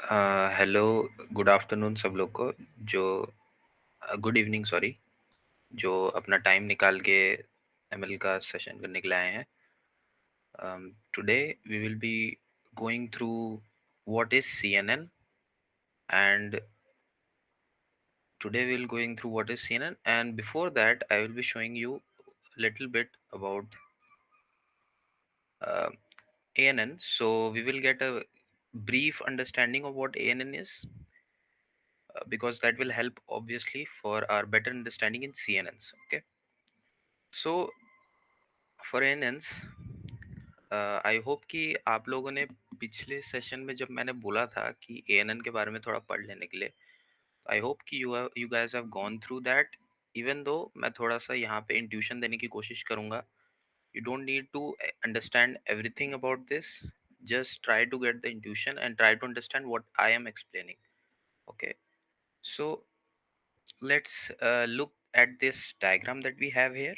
Hello, good afternoon सब लोग को जो गुड इवनिंग सॉरी, जो अपना टाइम निकाल के एमएल का सेशन करने के लिए आए हैं। Today we will be going through what is CNN and today we will going through what is CNN, and before that I will be showing you a little bit about uh, ANN. So we will get a brief understanding of what ANN is, because that will help obviously for our better understanding in CNNs. Okay, so for ANNs, I hope कि आप लोगों ने पिछले session में जब मैंने बोला था कि एएनएन के बारे में थोड़ा पढ़ लेने के लिए, आई होप कि you guys have gone through that. Even though मैं थोड़ा सा यहाँ पे इंट्यूशन देने की कोशिश करूँगा। You don't need to understand everything about this, just try to get the intuition and try to understand what I am explaining. Okay, so let's look at this diagram that we have here.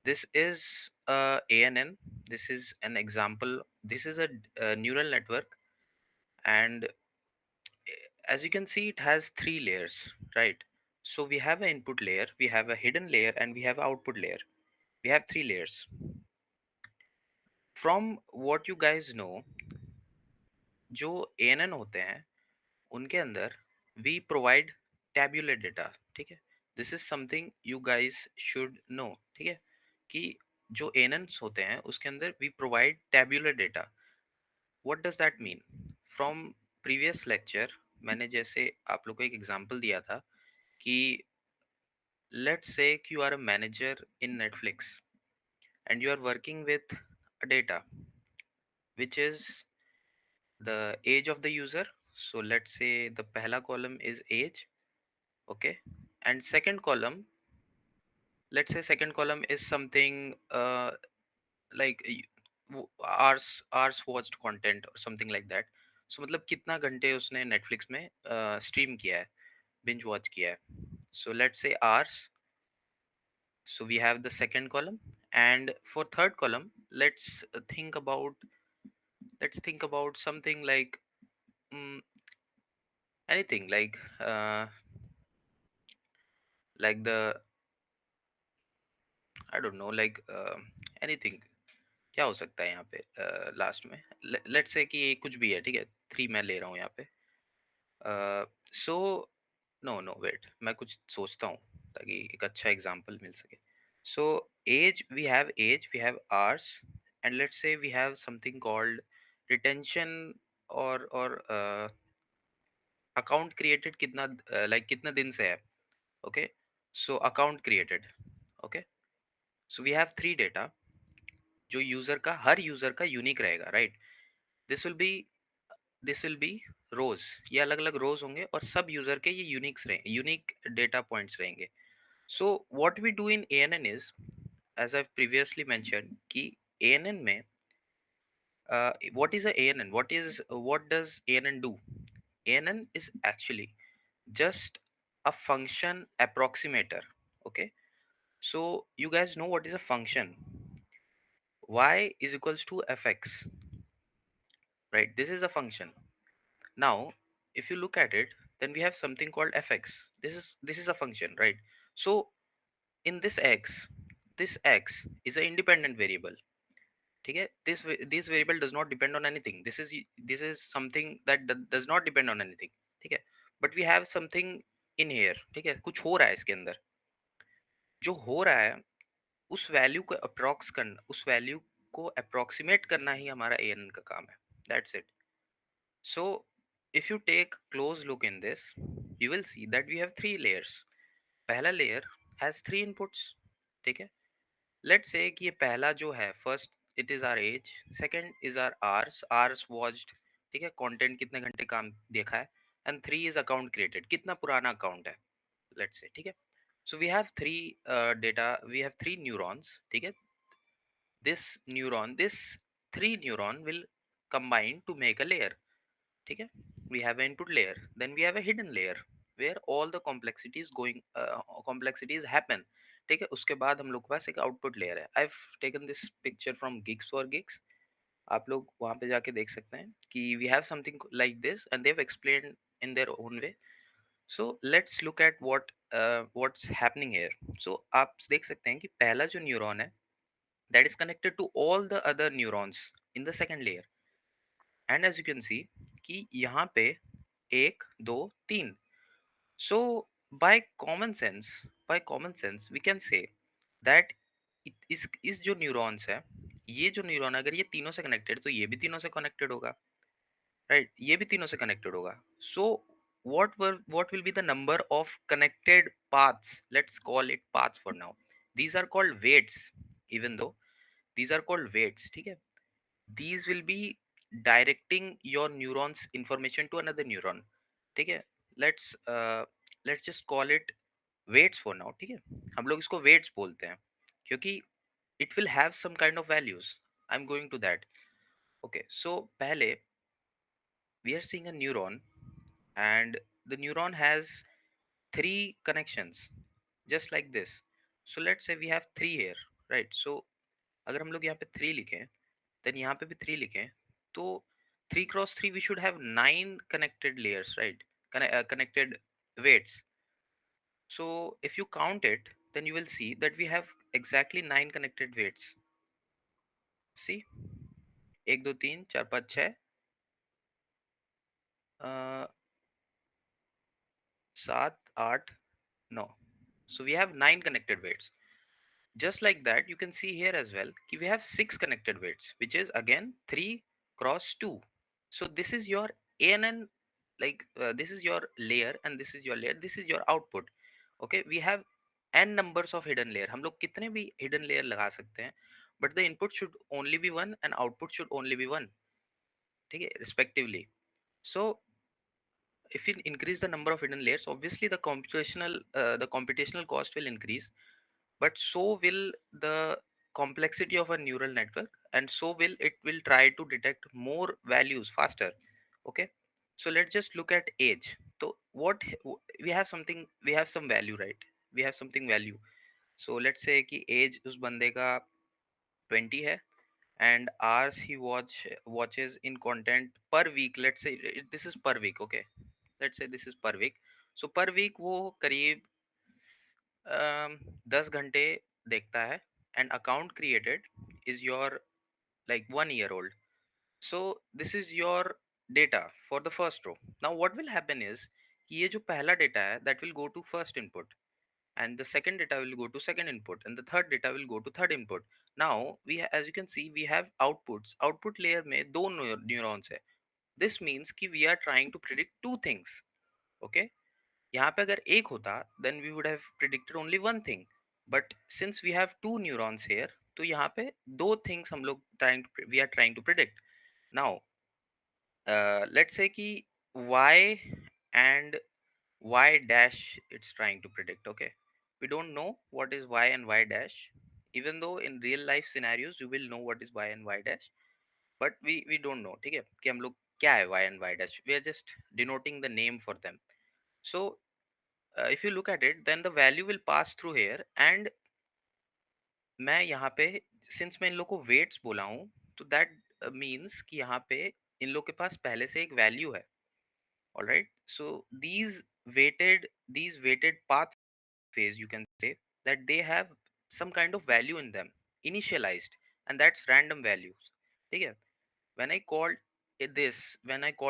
This is ANN. This is an example. This is a neural network, and as you can see, it has three layers, right? So we have an input layer, we have a hidden layer, and we have output layer. We have three layers. From what you guys know, जो ANN होते हैं उनके अंदर we provide tabular data, ठीक है? This is something you guys should know, ठीक है? कि जो ANNs होते हैं उसके अंदर we provide tabular data. What does that mean? From previous lecture मैंने जैसे आप लोग को एक एग्जांपल दिया था कि let's say you are a manager in Netflix and you are working with a data which is the age of the user. So let's say the पहला column is age, okay, and second column, let's say second column is something like hours watched content or something like that. So मतलब कितना घंटे उसने Netflix में stream किया है, binge watch किया है. So let's say hours. So we have the second column, and for third column, let's think about something like mm, anything like the I don't know, like anything. क्या हो सकता है यहाँ पे लास्ट में? Let's say कि ये कुछ भी है, ठीक है, थ्री मैं ले रहा हूँ यहाँ पे. सो नो नो वेट, मैं कुछ सोचता हूँ ताकि एक अच्छा एग्जांपल मिल सके. So as we have hours, and let's say we have something called retention और अकाउंट क्रिएटेड कितना, लाइक कितना दिन से है. Okay, so account created. Okay, so we have three data जो हर यूजर का यूनिक रहेगा, right? This will be this will be rows. ये अलग अलग रोज होंगे और सब यूजर के ये यूनिक डेटा पॉइंट्स रहेंगे. So what we do in ANN is, as I previously mention कि एएनएन में what is a ANN, what does ANN do? ANN is actually just a function approximator. Okay, so you guys know what is a function. Y is equals to fx, right? This is a function. Now if you look at it, then we have something called fx. This is a function, right? So in this x is an independent variable. Okay, this variable does not depend on anything. This is something that does not depend on anything. Okay, but we have something in here. ठीक है, कुछ हो रहा है इसके अंदर. जो हो रहा है उस वैल्यू को अप्रोक्सीमेट करना ही हमारा एएनएन का काम है. That's it. So if you take close look in this, you will see that we have three layers. पहला लेयर हैज थ्री इनपुट्स, ठीक है? लेट्स से कि ये पहला जो है, first it is our age, second is our hours watched, ठीक है, कंटेंट कितने घंटे काम देखा है, and three is account created, कितना पुराना अकाउंट है, लेट्स से, ठीक है? So we have three data, we have three neurons, ठीक है? this three neuron will combine to make a layer. ठीक है? We have an input layer, then we have a hidden layer where all the complexities happen. ठीक है? उसके बाद हम लोग के पास एक आउटपुट लेयर है. I've taken this picture from Gigs for Gigs. आप लोग वहाँ पे जाके देख सकते हैं कि we have something like this and they have explained in their own way. So let's look at what's happening here. सो आप देख सकते हैं कि पहला जो न्यूरॉन है that is connected to all the other neurons in the second layer. And as you can see कि यहाँ पे एक दो तीन. So by common sense we can say that इस जो न्यूरॉन्स है, ये जो न्यूरॉन अगर ये तीनों से कनेक्टेड तो ये भी तीनों से कनेक्टेड होगा, राइट? ये भी तीनों से कनेक्टेड होगा. सो what will be the number of connected paths? Let's call it paths for now. These are called weights. Even though these are called weights, ठीक है? These will be directing your neurons information to another neuron. ठीक है? Let's just call it weights for now. ठीक है? हम लोग इसको weights बोलते हैं क्योंकि it will have some kind of values. I'm going to that. Okay, so पहले we are seeing a neuron, and the neuron has three connections just like this. So let's say we have three here, right? So अगर हम लोग यहाँ पे three लिखें, then यहाँ पे भी थ्री लिखें, तो three cross three we should have nine connected layers, right? Connected weights. So if you count it, then you will see that we have exactly nine connected weights. See, एक दो तीन चार पाँच छः, अ, सात आठ नौ. So we have nine connected weights. Just like that, you can see here as well कि we have six connected weights, which is again 3 cross 2. So this is your ANN, like this is your layer and this is your layer, this is your output. Okay, we have n numbers of hidden layer. हम लोग कितने भी hidden layer लगा सकते हैं, but the input should only be one and output should only be one. ठीक है, respectively. So if you increase the number of hidden layers, obviously the computational cost will increase, but so will the complexity of a neural network, and so will try to detect more values faster. Okay, so let's just look at age. So we have some value, right? We have something value. So let's say कि age उस बंदे का 20 है, and hours he watches in content per week. Let's say this is per week. Okay, let's say this is per week. So per week वो करीब 10 घंटे देखता है. And account created is your like 1 year old. So this is your data for the first row. Now what will happen is कि ये जो पहला data है that will go to first input, and the second data will go to second input, and the third data will go to third input. Now as you can see we have outputs. Output layer में दो neurons है. This means कि we are trying to predict two things. Okay, यहाँ पे अगर एक होता then we would have predicted only one thing, but since we have two neurons here, तो यहाँ पे दो things हम लोग we are trying to predict. Now let's say कि y and y dash it's trying to predict. Okay, we don't know what is y and y dash, even though in real life scenarios you will know what is y and y dash, but we don't know. ठीक है कि हम लोग क्या है y and y dash, we are just denoting the name for them. So if you look at it, then the value will pass through here, and मैं यहाँ पे since मैं इन लोग को weights बोला हूँ, तो that means कि यहाँ पे इन लोग के पास पहले से एक value है. All right, so these weighted pathways, you can say that they have some kind of value in them initialized, and that's random values. ठीक है? When I called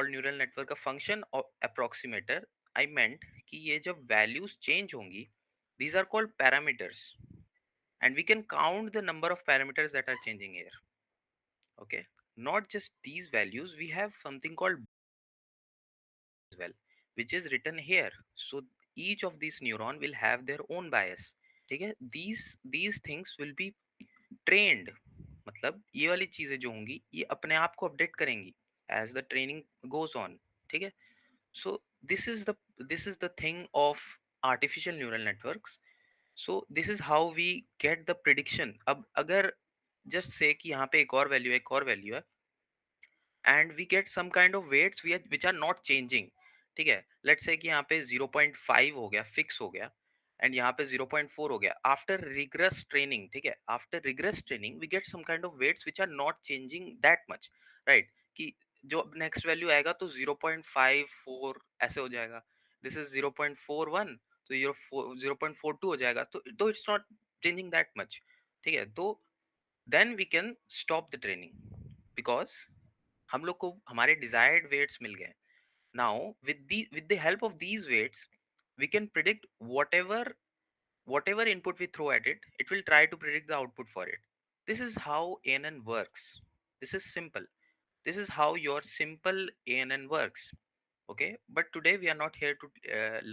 neural network a function of approximator, I meant कि ये जब values change होंगी, these are called parameters, and we can count the number of parameters that are changing here. Okay, not just these values, we have something called as well, which is written here. So each of these neuron will have their own bias. ठीक है? These things will be trained. मतलब ये वाली चीजें जो होंगी ये अपने आप को अपडेट करेंगी as the training goes on. ठीक है? So this is the thing of artificial neural networks. So this is how we get the prediction. अब अगर just say कि यहाँ पे एक और वैल्यू है, and we get some kind of weights which are not changing. ठीक है, let's say कि यहाँ पे 0.5 हो गया, फिक्स हो गया, एंड यहाँ पे 0.4 हो गया आफ्टर रिग्रेस ट्रेनिंग, ठीक है, after rigorous training we get some kind of weights which are not changing that much, right, कि जो अब नेक्स्ट वैल्यू आएगा तो 0.54 ऐसे हो जाएगा, दिस इज 0.41, तो 0.42 हो जाएगा, तो it's not changing that much, ठीक है, तो then we can stop the training because हम लोग को हमारे डिजायर्ड वेट्स मिल गए। Now with the help of these weights we can predict whatever input we throw at it, it will try to predict the output for it. This is how ANN works. This is simple. This is how your simple ANN works. Okay, but today we are not here to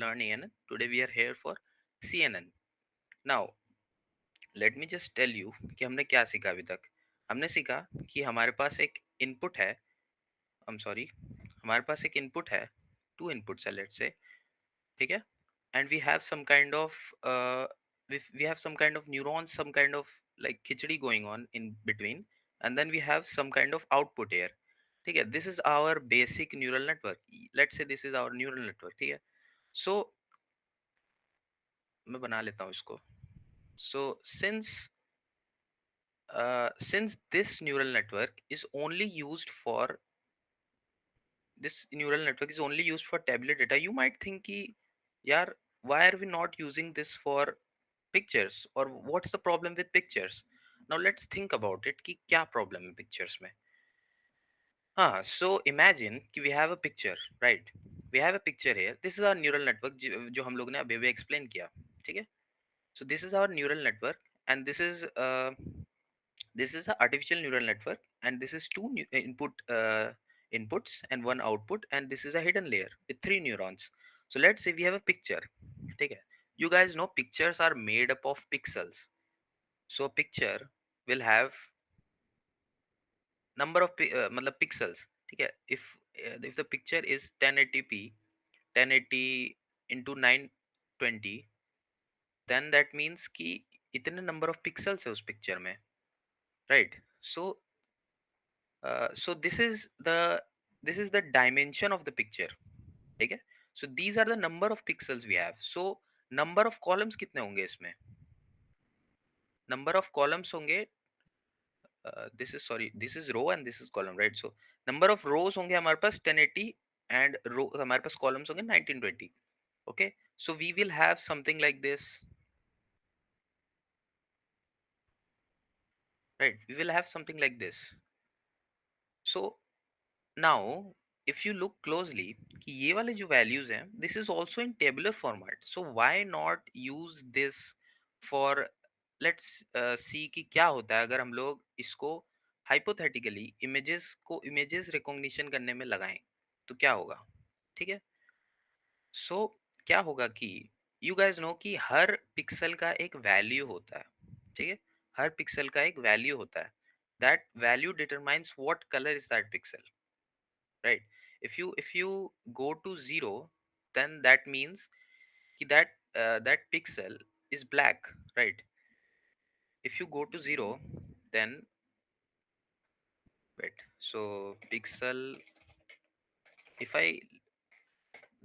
learn ANN. Today we are here for CNN. Now let me just tell you कि हमने क्या सीखा अभी तक। हमने सीखा कि हमारे पास एक इनपुट है, I'm sorry, हमारे पास एक इनपुट है, टू इनपुट्स है लेट्स से, ठीक है, and we have some kind of we have some kind of neurons, some kind of like khichdi going on in between, and then we have some kind of output here, ठीक है, this is our basic neural network, let's say this is our neural network, ठीक है, so मैं बना लेता हूँ इसको, so since this neural network is only used for this neural network is only used for tabular data, you might think ki yaar, why are we not using this for pictures, or what's the problem with pictures? Now let's think about it कि क्या problem है pictures में। हाँ, so imagine कि we have a picture, right, we have a picture here, this is our neural network जो हम लोग ने अभी अभी explain किया, ठीक है, so this is our neural network, and this is a artificial neural network, and this is two inputs and one output, and this is a hidden layer with three neurons. So let's say we have a picture, ठीक है, you guys know pictures are made up of pixels, so a picture will have number of मतलब pixels, ठीक है, if the picture is 1080p 1080 into 920, then that means कि इतने number of pixels है उस picture में, right, so this is the dimension of the picture, ठीक है, so these are the number of pixels we have, so number of columns कितने होंगे इसमें, number of columns होंगे, this is sorry, this is row and this is column, right, so number of rows होंगे हमारे पास 1080 and row हमारे पास columns होंगे 1920, okay, so we will have something like this, right, we will have something like this, so now if you look closely कि ये वाले जो values हैं this is also in tabular format, so why not use this for let's see कि क्या होता है अगर हम लोग इसको hypothetically images recognition करने में लगाएं तो क्या होगा, ठीक है, so क्या होगा कि you guys know कि हर पिक्सल का एक वैल्यू होता है, ठीक है, हर पिक्सल का एक वैल्यू होता है, that value determines what color is that pixel, right, if you go to 0 then that means कि that pixel is black, right, if you go to 0 then wait, so pixel, if I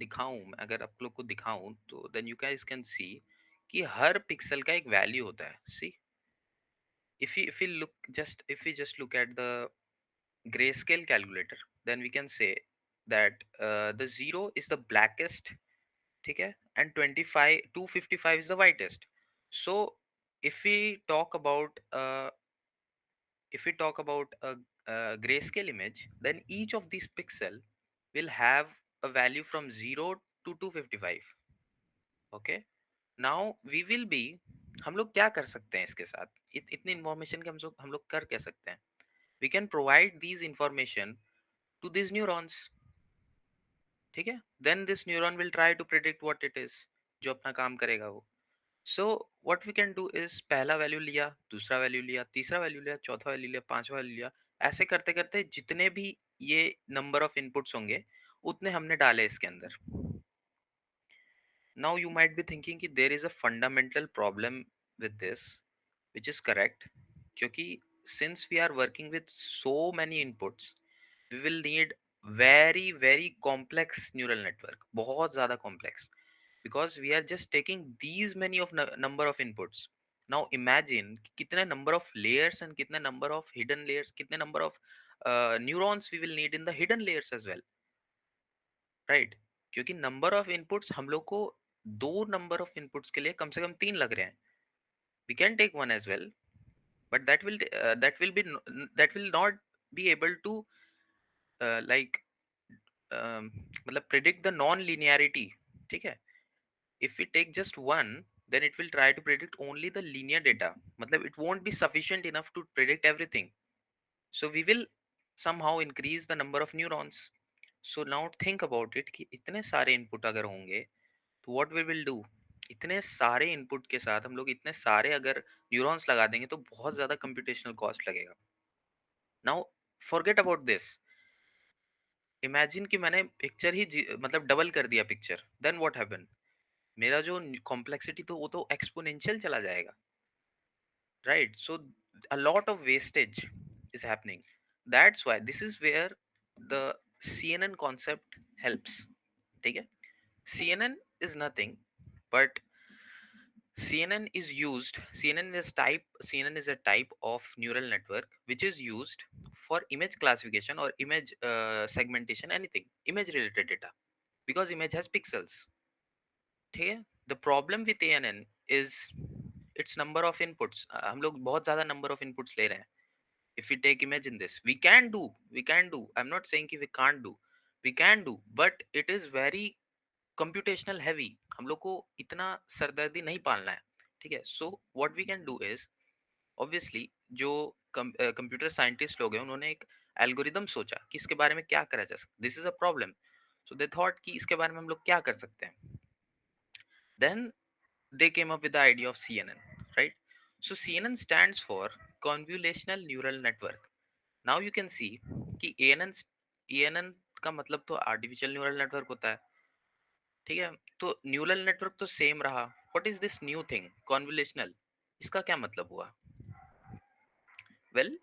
दिखाऊं, मैं अगर आप लोग को दिखाऊं तो then you guys can see कि हर पिक्सल का एक वैल्यू होता है, see, if we look just if we just look at the grayscale calculator then we can say that the 0 is the blackest, ठीक है, and 255 is the whitest, so if we talk about a grayscale image then each of these pixel will have a value from 0 to 255, okay, now we will be, हम लोग क्या कर सकते हैं इसके साथ, इतनी इंफॉर्मेशन के हम लोग कर क्या सकते हैं, we can provide these information to these neurons, ठीक है, then this neuron will try to predict what it is, जो अपना काम करेगा वो, so what we can do is पहला वैल्यू लिया, दूसरा वैल्यू लिया, तीसरा वैल्यू लिया, चौथा वैल्यू लिया, पांचवा वैल्यू लिया, ऐसे करते करते जितने भी ये नंबर ऑफ इनपुट्स होंगे उतने हमने डाले इसके अंदर। Now you might be thinking कि there is a fundamental problem with this, which is correct, क्योंकि since we are working with so many inputs, we will need very very complex neural network, बहुत ज़्यादा complex, because we are just taking these many of number of inputs. Now imagine kitne number of layers and kitne number of hidden layers, kitne number of neurons we will need in the hidden layers as well, right? क्योंकि number of inputs हम लोग को दो number of inputs के लिए कम से कम तीन लग रहे हैं. We can take one as well, but that will be that will not be able to like मतलब predict the non linearity. ठीक है? If we take just one, then it will try to predict only the linear data. मतलब it won't be sufficient enough to predict everything. So we will somehow increase the number of neurons. So now think about it कि इतने सारे input अगर होंगे तो what we will do. इतने सारे input के साथ हम लोग इतने सारे अगर न्यूरॉन्स लगा देंगे तो बहुत ज़्यादा कंप्यूटेशनल कॉस्ट लगेगा. Now forget about this. Imagine कि मैंने पिक्चर ही मतलब डबल कर दिया पिक्चर, देन व्हाट हैपन. मेरा जो कॉम्प्लेक्सिटी तो वो तो एक्सपोनेंशियल चला जाएगा, right? So a lot of wastage is happening. That's why this is where the CNN concept helps. ठीक है? CNN is nothing but CNN is a type of neural network which is used for image classification or image segmentation, anything image related data, because image has pixels. ठीक है? The problem with ANN is its number of inputs. हम लोग बहुत ज़्यादा number of inputs ले रहे हैं. If we take imagine this, we can do. I'm not saying कि we can't do. We can do, but it is very computational heavy. हम लोग को इतना सरदर्दी नहीं पालना है. ठीक है? So what we can do is, obviously, जो कंप्यूटर साइंटिस्ट लोग हैं उन्होंने एक एल्गोरिदम सोचा कि इसके बारे में क्या करा जा सकता. This is a problem. So they thought कि इसके बारे में हम लोग क्या कर सकते हैं. Then they came up with the idea of CNN, right? So CNN stands for Convolutional Neural Network. Now you can see कि ANN का मतलब तो आर्टिफिशियल न्यूरल नेटवर्क होता है. ठीक है? तो न्यूरल नेटवर्क तो सेम रहा. What is this new thing convolutional? इसका क्या मतलब हुआ? Well,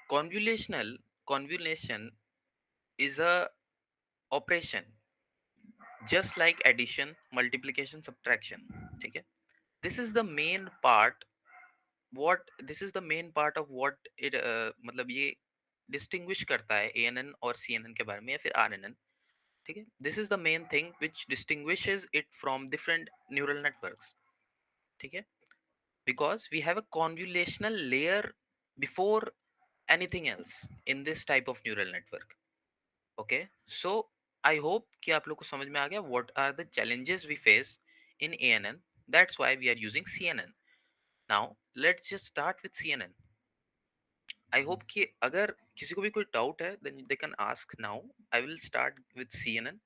convolution is a operation just like addition, multiplication, subtraction. ठीक है? This is the main part. what this is the main part of what it मतलब ये distinguish करता है एएनएन और सीएनएन के बारे में या फिर आरएनएन. ठीक है? This is the main thing which distinguishes it from different neural networks. ठीक है? Because we have a convolutional layer before anything else in this type of neural network. Okay, so I hope कि आप लोग को समझ में आ गया what are the challenges we face in ANN. That's why we are using CNN. Now let's just start with CNN. I hope कि अगर किसी को भी कोई डाउट है then they can ask now. I will start with CNN.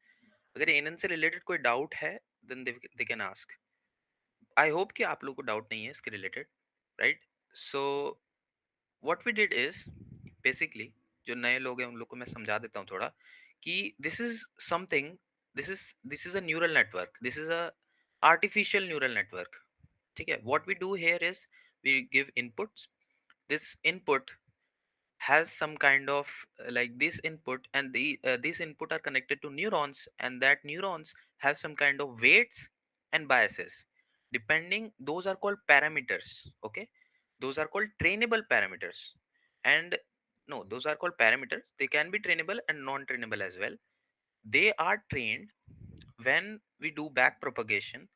अगर ANN से related कोई डाउट है then they can ask. I hope कि आप लोगों को डाउट नहीं है इसके related, right? So what we did is basically, जो नए लोग हैं उन लोग को मैं समझा देता हूँ थोड़ा कि this is something. This is a neural network. This is a artificial neural network. ठीक है? What we do here is we give inputs. This input has some kind of like this input, and these input are connected to neurons, and that neurons have some kind of weights and biases depending. Those are called parameters. Okay, those are called trainable parameters. And no, those are called parameters. They can be trainable and non trainable as well. They are trained when we do back propagation.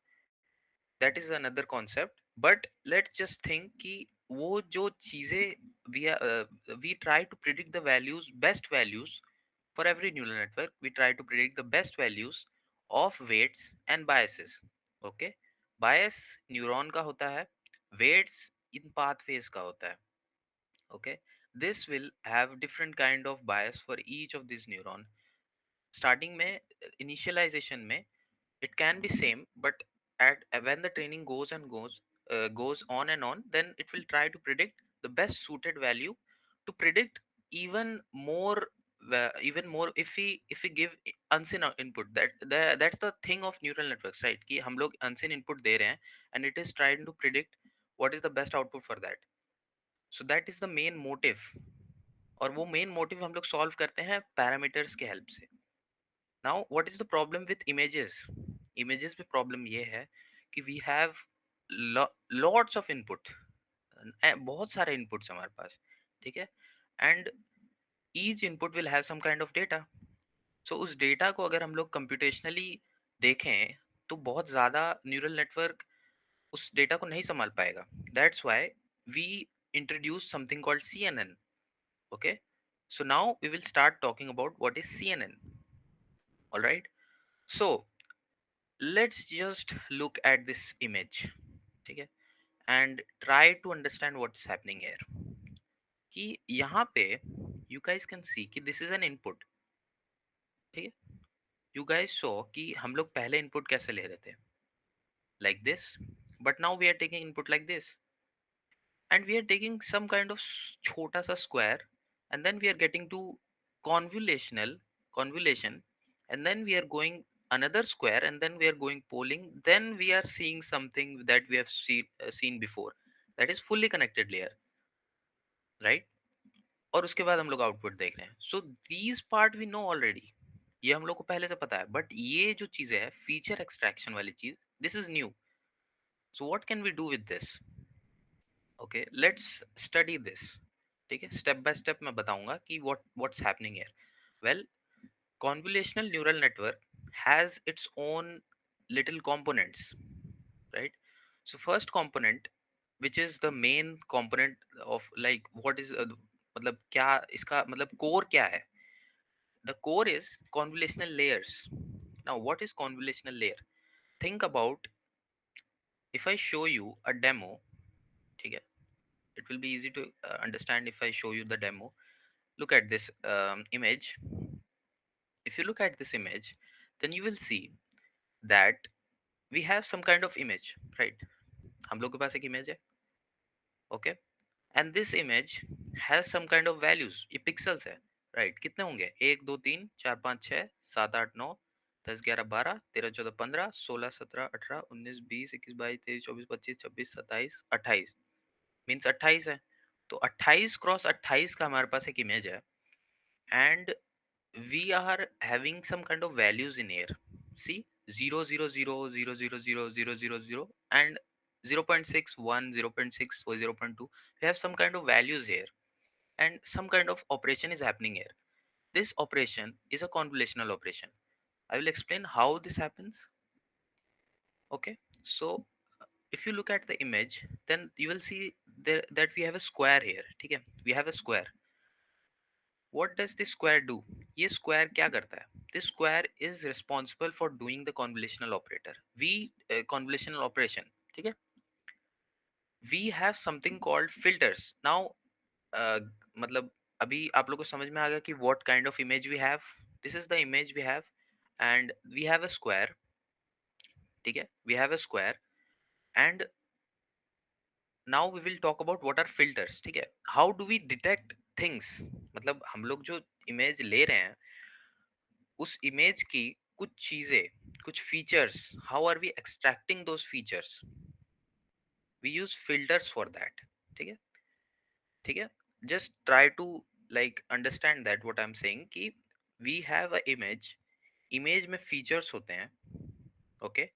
That is another concept. But let's just think कि वो जो चीजें we try to predict the values, best values for every neural network. We try to predict the best values of weights and biases. Okay, bias neuron का होता है, weights इन pathways का होता है. Okay, this will have different kind of bias for each of these neuron. Starting में initialization में it can be same, but at when the training goes on and on, then it will try to predict the best suited value to predict even more. Even more if we give unseen input. That's the thing of neural networks, right? कि हम लोग unseen input दे रहे हैं and it is trying to predict what is the best output for that. So that is the main motive. और वो main motive हम लोग solve करते हैं पैरामीटर्स के हेल्प से. Now what is the problem with images? Images में problem ये है कि we have lots of input, बहुत सारे इनपुट्स हमारे पास, ठीक है, and each input will have some kind of data. So उस डेटा को अगर हम लोग कंप्यूटेशनली देखें तो बहुत ज़्यादा न्यूरल नेटवर्क उस डेटा को नहीं संभाल पाएगा। That's why we introduce something called CNN। Okay, so now we will start talking about what is CNN। Alright, so let's just look at this image, ठीक है, and try to understand what's happening here. कि यहाँ पे you guys can see कि this is an input, ठीक है। You guys so कि हम लोग पहले इनपुट कैसे ले रहे थे, like this, but now we are taking input like this, and we are taking some kind of chota sa square, and then we are getting to convolutional convolution, and then we are going another square, and then we are going polling, then we are seeing something that we have seen before, that is fully connected layer, right? और उसके बाद हम लोग output देख रहे हैं। So these part we know already, ये हम लोग को पहले से पता है, बट ये जो चीजें है फीचर एक्सट्रैक्शन वाली चीज, this is new. So what can we do with this? Okay, let's study this, ठीक है, स्टेप बाय स्टेप मैं बताऊंगा कि what's happening here. Well, convolutional neural network has its own little components, right? So first component, which is the main component of like what is मतलब क्या इसका मतलब core क्या है? The core is convolutional layers. Now what is convolutional layer? Think about, if I show you a demo, ठीक है, it will be easy to understand if I show you the demo. Look at this image. If you look at this image, then you will see that we have some kind of image, right? हम लोग के पास एक image है, okay, and this image has some kind of values, ये pixels है, right? कितने होंगे? 1 2 3 4 5 6 7 8 9 10 11 12 13 14 15 16 17 18 19 20 21 22 23 24 25 26 27 28, means 28 है। तो 28 क्रॉस 28 का हमारे पास एक इमेज है, and we are having some kind of values in here. See, 0 0 0 0 0 0 0 0 0 and 0.61 0.6 or 0.2. We have some kind of values here, and some kind of operation is happening here. This operation is a convolutional operation. I will explain how this happens. Okay, so if you look at the image, then you will see there, that we have a square here. Okay, we have a square. What does this square do? ये square क्या करता है? This square is responsible for doing the convolutional operator. We convolutional operation, ठीक है? We have something called filters. Now, मतलब अभी आप लोगों को समझ में आ गया कि what kind of image we have? This is the image we have, and we have a square, ठीक है? We have a square, and now we will talk about what are filters, ठीक है? How do we detect things? मतलब हम लोग जो image ले रहे हैं उस इमेज की कुछ चीजें, कुछ features, how are we extracting those features? We use filters for that, ठीक है, ठीक है। Just try to like understand that what I am saying कि we have a image, image में फीचर्स होते हैं, ओके,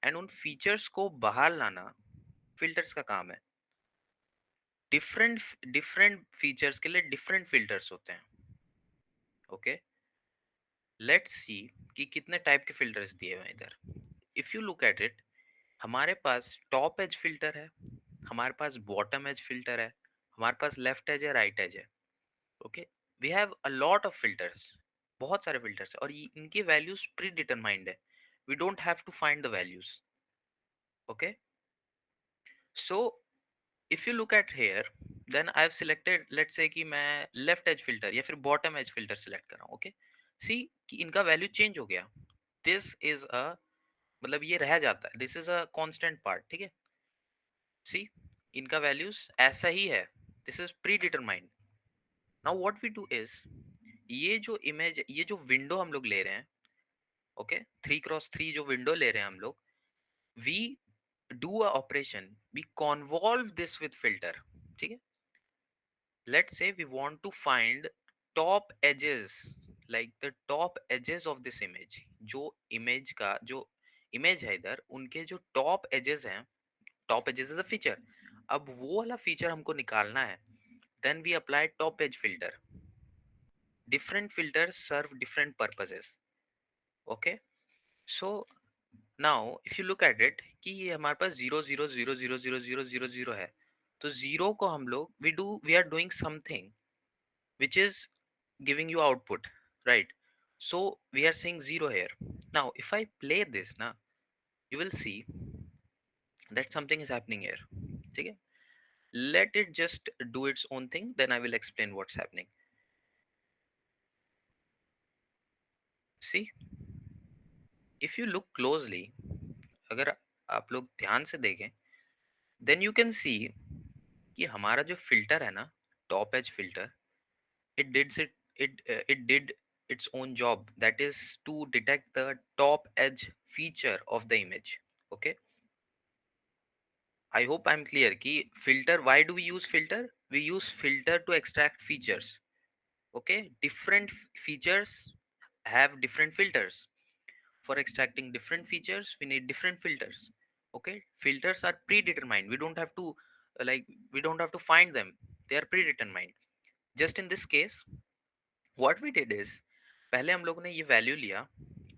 एंड उन फीचर्स को बाहर लाना फिल्टर्स का काम है। डिफरेंट डिफरेंट फीचर्स के लिए डिफरेंट फिल्टर्स होते हैं, ओके। लेट्स सी कि कितने टाइप के फिल्टर्स दिए हुए हैं इधर। If you look at it, हमारे पास टॉप एज फिल्टर है, हमारे पास बॉटम एज फिल्टर है, हमारे पास लेफ्ट एज है, राइट एज है, okay. We have a lot of filters, बहुत सारे फिल्टर्स है, और इनकी वैल्यूज प्री डिटरमाइंड है। We don't have to find the values, okay. So if you look at here, then I have selected, let's say कि मैं left edge filter या फिर बॉटम एज फिल्टर सिलेक्ट कर रहा हूँ, ओके। सी कि इनका वैल्यू चेंज हो गया। दिस इज अ, मतलब ये रह जाता है, this is a constant part, ठीक है। सी, इनका वैल्यूज ऐसा ही है, this is predetermined. Now what we do is, ये जो इमेज, ये जो विंडो हम लोग ले रहे हैं, ओके, 3x3 जो विंडो ले रहे हैं हम लोग, we do a operation, we convolve this with filter, ठीक है। Let's say we want to find top edges, like the top edges of this image, जो इमेज का जो इमेज है इधर, उनके जो टॉप एजेस हैं, top edges is a feature, अब वो वाला फीचर हमको निकालना है, then we apply top edge filter. Different filters serve different purposes. Okay, so now if you look at it कि ये हमारे पास 0 0 0 0 0 0 0 है, तो जीरो को हम लोग we are doing something which is giving you output, right? So we are saying zero here. Now if I play this now, you will see that something is happening here. ठीक है, let it just do its own thing, then I will explain what's happening. See, if you look closely, अगर आप लोग ध्यान से देखें, then you can सी कि हमारा जो फिल्टर है ना, top edge filter, it did it did its own job, that is to detect the top edge feature of the image. Okay, I hope I'm clear कि filter, why do we use filter? We use filter to extract features. Okay, different features have different filters. For extracting different features we need different filters. Okay, filters are predetermined, we don't have to like we don't have to find them, they are predetermined. Just in this case what we did is, पहले हम लोगों ने ये value लिया,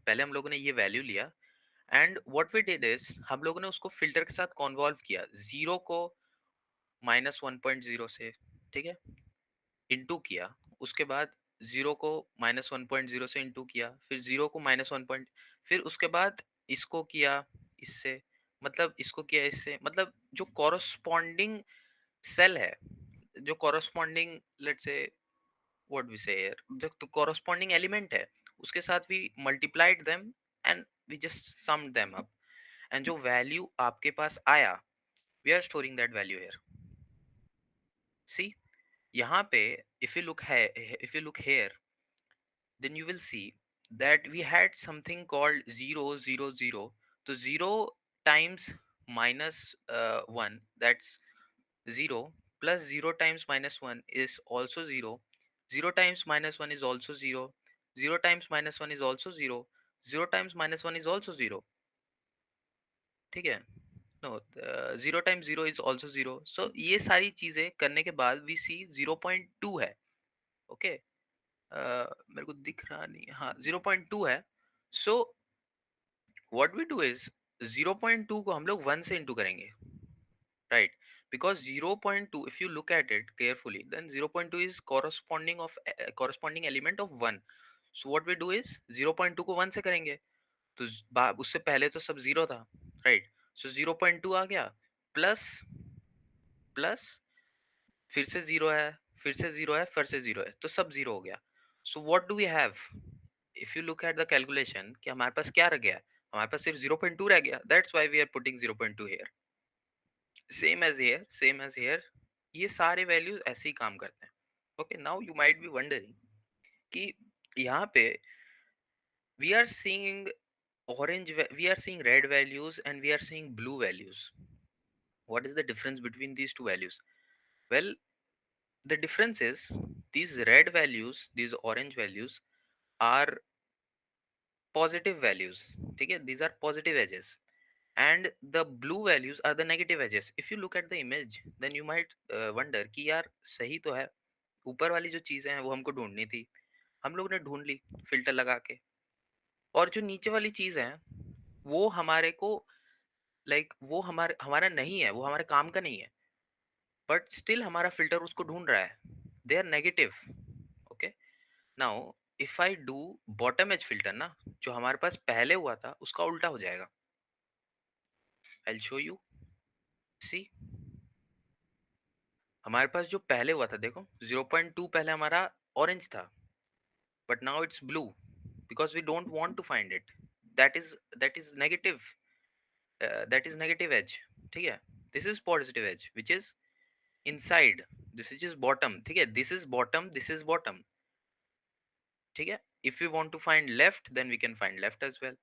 पहले हम लोगों ने ये वैल्यू लिया, and what we did is हम लोगों ने उसको फिल्टर के साथ कॉन्वॉल्व किया, जीरो को -1.0 से, ठीक है, इंटू किया, उसके बाद जीरो को -1.0 से इंटू किया, फिर जीरो को -1 फिर उसके बाद इसको किया इससे, मतलब इसको किया इससे, मतलब जो कॉरस्पॉन्डिंग सेल है, जो corresponding let's say what we say here, जो कॉरस्पॉन्डिंग एलिमेंट है उसके साथ we multiplied them and we just summed them up, and जो वैल्यू आपके पास आया we are storing that value here. See, यहाँ पे if you look here, then you will see that we had something called 0 0 0. So 0 times -1, that's 0, plus 0 times -1 is also 0, 0 times -1 is also 0, 0 times -1 is also 0, 0 times -1 is also 0. ठीक है, no, 0 times 0 is also 0. सो ये सारी चीजें करने के बाद we सी 0.2 है. Okay, मेरे को दिख रहा नहीं, हाँ 0.2 है. So what we do is 0.2 को हम लोग 1 से इंटू करेंगे, right? Because 0.2, if you look at it carefully, then 0.2 is corresponding element of 1. So what we do is 0.2 को 1 से करेंगे, तो उससे पहले तो सब जीरो था, राइट? सो 0.2 आ गया, प्लस प्लस फिर से जीरो है, फिर से जीरो है, फिर से जीरो है, तो सब जीरो हो गया. So what do we have? If you look at the calculation कि हमारे पास क्या रह गया, हमारे पास सिर्फ 0.2 रह गया, that's why we are putting 0.2 here. Same as here, same as here, ये सारे वैल्यूज ऐसे ही काम करते हैं. Okay, now you might be wondering कि यहाँ पे we are seeing we are seeing red values and we are seeing blue values. What is the difference between these two values? Well, the difference is these red values, these orange values are positive values. ठीक है, these are positive edges, and the blue values are the negative edges. If you look at the image, then you might wonder कि यार सही तो है, ऊपर वाली जो चीजें हैं वो हमको ढूंढनी थी, हम लोग ने ढूंढ ली फिल्टर लगा के, और जो नीचे वाली चीज है वो हमारे को वो हमारा नहीं है, वो हमारे काम का नहीं है, बट स्टिल हमारा फिल्टर उसको ढूंढ रहा है, they are negative. Okay, now if I do bottom edge filter ना, जो हमारे पास पहले हुआ था उसका उल्टा हो जाएगा. I will show you. See, हमारे पास जो पहले हुआ था देखो, 0.2 पहले हमारा ऑरेंज था, but now it's blue because we don't want to find it. That is negative, that is negative edge. ठीक है, this is positive edge which is inside, this is bottom. ठीक है, this is bottom, this is bottom. ठीक है, if we want to find left then we can find left as well.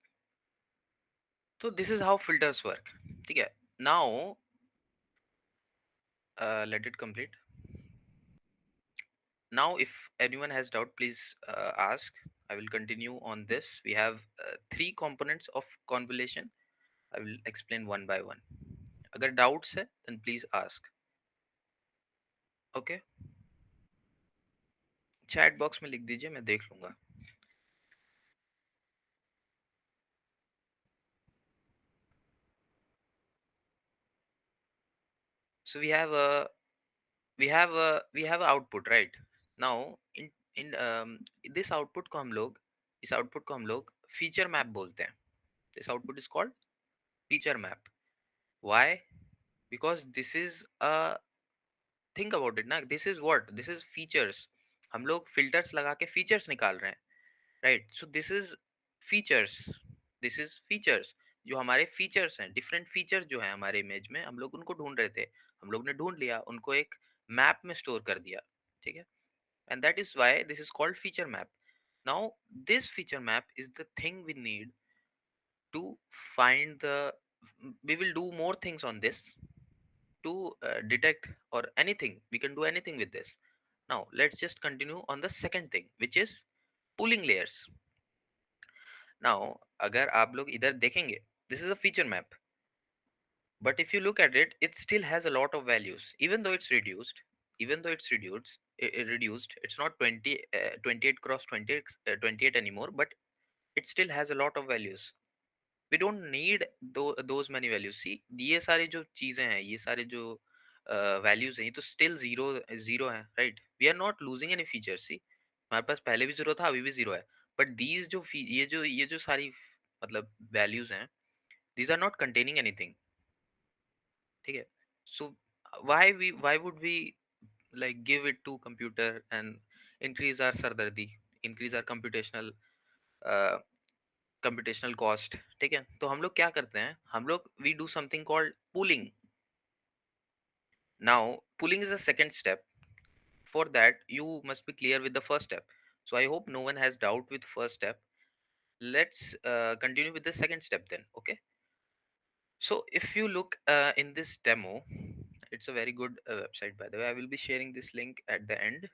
So this is how filters work. ठीक है, now let it complete. Now if anyone has doubt, please ask. I will continue on this. We have three components of convolution. I will explain one by one. अगर doubts है then please ask. Okay, chat box में लिख दीजिए, मैं देख लूंगा. So we have a output, right? Now in this output को हम लोग इस आउटपुट को हम लोग फीचर मैप बोलते हैं. This output is called feature map. Why? Because this is a, think about it ना, this is what, this is features. हम लोग फिल्टर्स लगा के फीचर्स निकाल रहे हैं, right? So this is features. This is features. जो हमारे फीचर्स हैं, डिफरेंट फीचर्स जो हैं हमारे इमेज में, हम लोग उनको ढूंढ रहे थे. हम लोग ने ढूंढ लिया, उनको एक मैप में स्टोर कर दिया. ठीक है? And that is why this is called feature map. Now this feature map is the thing we need to find the, we will do more things on this to detect or anything, we can do anything with this. Now let's just continue on the second thing, which is pooling layers. Now अगर आप लोग इधर देखेंगे, this is a feature map, but if you look at it, it still has a lot of values. Even though it's reduced, reduced, it's not 28 cross 28, 28 anymore, but it still has a lot of values. We don't need those many values. See, ये सारी जो चीजें हैं, ये सारे जो values हैं, ये तो स्टिल जीरो जीरो है, right? We are not losing any feature. See, हमारे पास पहले भी जीरो था, अभी भी जीरो है. बट दीज जो ये जो सारी मतलब वैल्यूज हैं, these are not containing anything. ठीक है? सो why would we like give it to computer and increase our sardardi, increase our uh, computational cost. ठीक है? तो हम लोग क्या करते हैं, हम लोग we do something called pooling. Now pooling is the second step. For that you must be clear with the first step. So I hope no one has doubt with first step. Let's continue with the second step then. Okay, so if you look in this demo, it's a very good website, by the way. I will be sharing this link at the end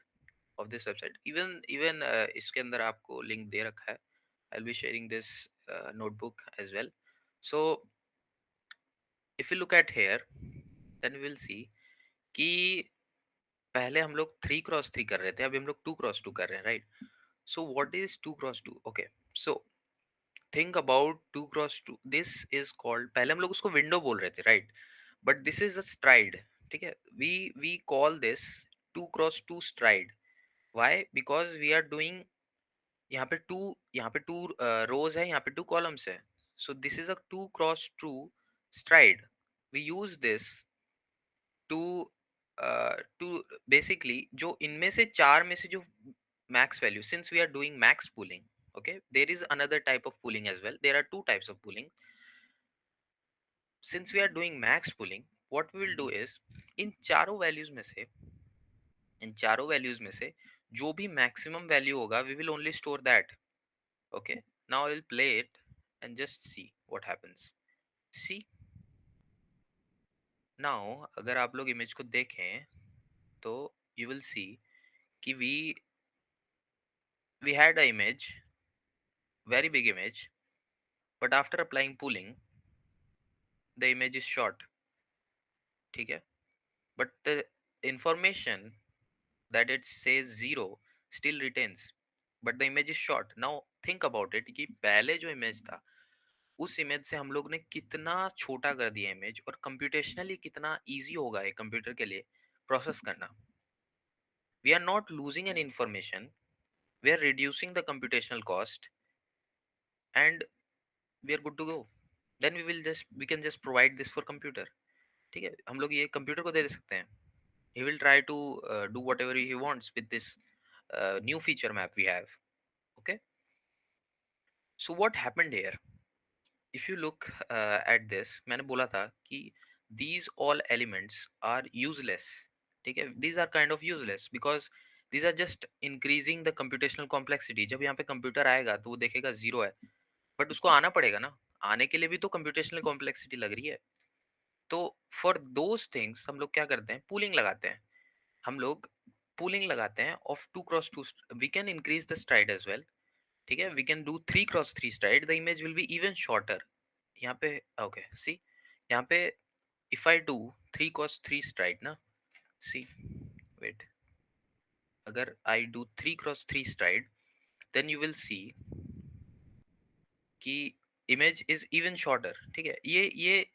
of this website. Even इसके अंदर आपको link दे रखा है. I'll be sharing this notebook as well. So if you look at here, then we will see कि पहले हम लोग 3 cross 3 कर रहे थे, अभी हम लोग 2 क्रॉस 2 कर रहे हैं, right? So what is 2 cross 2? Okay, so think about 2 cross 2. This is called, पहले हम लोग उसको विंडो बोल रहे थे, right? But this is a stride. ठीक है? We call this 2 cross 2 stride. Why? Because we are doing, यहाँ पे टू रोज है, यहाँ पे 2 कॉलम्स है. So this is a 2 cross 2 stride. We use this to to basically, जो इनमें से चार में से जो max value, since we are doing max pooling, okay, there is another type of pooling as well. There are two types of pooling. Since we are doing max pooling, what we will do is, इन चारों values में से इन चारों values में से जो भी maximum value होगा, we will only store that. Okay, now I will play it and just see what happens. See, now अगर आप लोग इमेज को देखें तो you will see कि we had a image, very big image, but after applying pooling the image is short. ठीक है? But the information that it says 0 still retains, but the image is short. Now think about it कि पहले जो image था, उस image से हम लोग ने कितना छोटा कर दिया इमेज, और कंप्यूटेशनली कितना इजी होगा एक कंप्यूटर के लिए प्रोसेस करना. We are not losing an information, we are reducing the computational cost, and we are good to go. Then we can just provide this for computer. ठीक है? हम लोग ये कंप्यूटर को दे सकते हैं. He will try to do whatever he wants with this new feature map we have. Okay, so what happened here? If you look at this, मैंने बोला था कि these all elements are useless. ठीक है? These are kind of useless because these are just increasing the computational complexity. जब यहाँ पे computer आएगा तो वो देखेगा जीरो है, बट उसको आना पड़ेगा ना. आने के लिए भी तो computational complexity लग रही है. तो फॉर दोज थिंग्स हम लोग क्या करते हैं, पूलिंग लगाते हैं. हम लोग पूलिंग लगाते हैं of 2 cross 2. We can increase the stride as well. ठीक है? We can do 3 cross 3 stride, the image will be even shorter. यहाँ पे ओके सी, यहाँ पे if I do 3 cross 3 stride ना, सी वेट, अगर I do 3 cross 3 stride, then you will see कि image is even shorter, ठीक है। ये